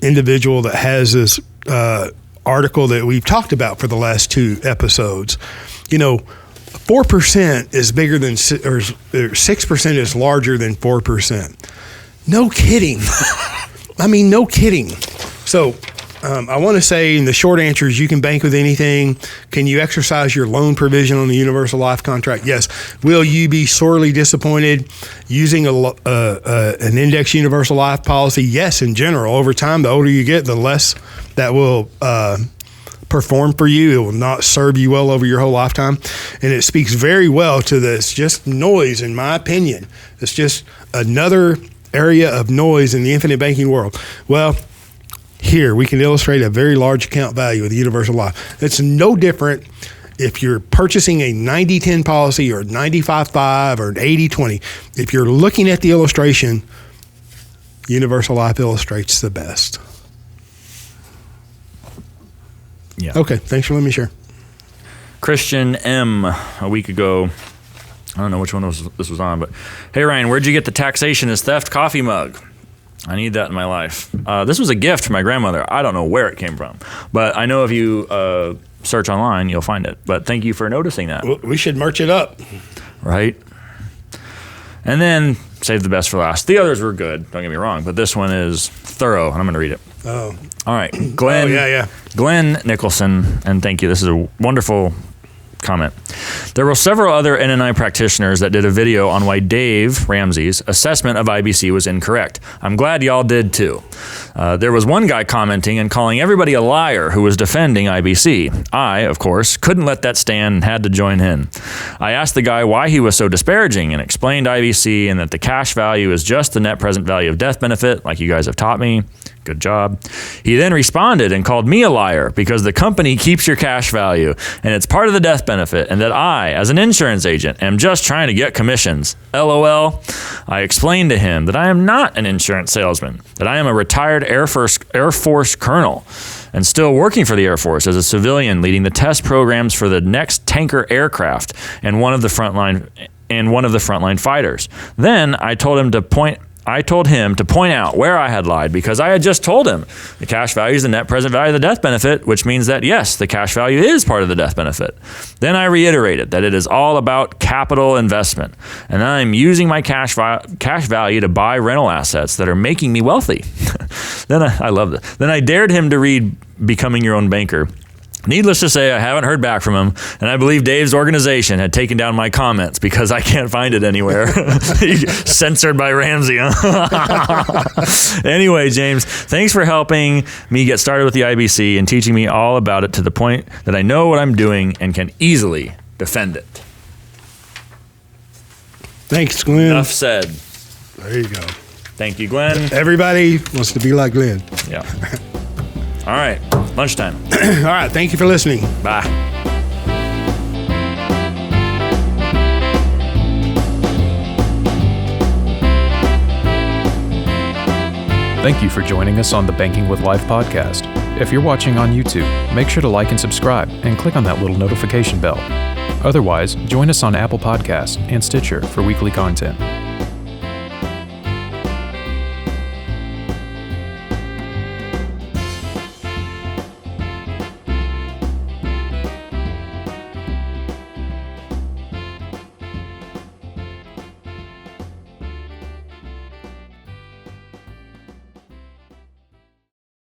individual that has this article that we've talked about for the last 2 episodes. 4% is bigger than, or 6% is larger than 4%. No kidding. I mean, no kidding. So I want to say, in the short answer is, you can bank with anything. Can you exercise your loan provision on the universal life contract? Yes. Will you be sorely disappointed using an index universal life policy? Yes, in general. Over time, the older you get, the less that will perform for you. It will not serve you well over your whole lifetime. And it speaks very well to this just noise, in my opinion. It's just another area of noise in the infinite banking world. Well, here we can illustrate a very large account value of the universal life. It's no different if you're purchasing a 90-10 policy or 95-5 or an 80-20. If you're looking at the illustration, universal life illustrates the best. Yeah. Okay, thanks for letting me share. Christian M. a week ago, I don't know which one this was on, but hey Ryan, where'd you get the taxation is theft coffee mug? I need that in my life. This was a gift from my grandmother. I don't know where it came from, but I know if you search online, you'll find it. But thank you for noticing that. Well, we should merch it up. Right? And then save the best for last. The others were good, don't get me wrong, but this one is thorough, and I'm going to read it. Oh. All right. Glenn. Oh, yeah. Glenn Nicholson, and thank you. This is a wonderful comment. There were several other NNI practitioners that did a video on why Dave Ramsey's assessment of IBC was incorrect. I'm glad y'all did too. There was one guy commenting and calling everybody a liar who was defending IBC. I, of course, couldn't let that stand and had to join in. I asked the guy why he was so disparaging and explained IBC and that the cash value is just the net present value of death benefit, like you guys have taught me. Good job. He then responded and called me a liar because the company keeps your cash value and it's part of the death benefit, and that I, as an insurance agent, am just trying to get commissions. LOL. I explained to him that I am not an insurance salesman, that I am a retired Air Force colonel and still working for the Air Force as a civilian, leading the test programs for the next tanker aircraft and one of the frontline fighters. Then I told him to point out where I had lied, because I had just told him the cash value is the net present value of the death benefit, which means that, yes, the cash value is part of the death benefit. Then I reiterated that it is all about capital investment, and I'm using my cash value to buy rental assets that are making me wealthy. I love that. Then I dared him to read Becoming Your Own Banker. Needless to say, I haven't heard back from him, and I believe Dave's organization had taken down my comments because I can't find it anywhere. Censored by Ramsey, huh? Anyway, James, thanks for helping me get started with the IBC and teaching me all about it to the point that I know what I'm doing and can easily defend it. Thanks, Glenn. Enough said. There you go. Thank you, Glenn. Everybody wants to be like Glenn. Yeah. All right. Lunchtime. All right. Thank you for listening. Bye. Thank you for joining us on the Banking with Life podcast. If you're watching on YouTube, make sure to like and subscribe and click on that little notification bell. Otherwise, join us on Apple Podcasts and Stitcher for weekly content.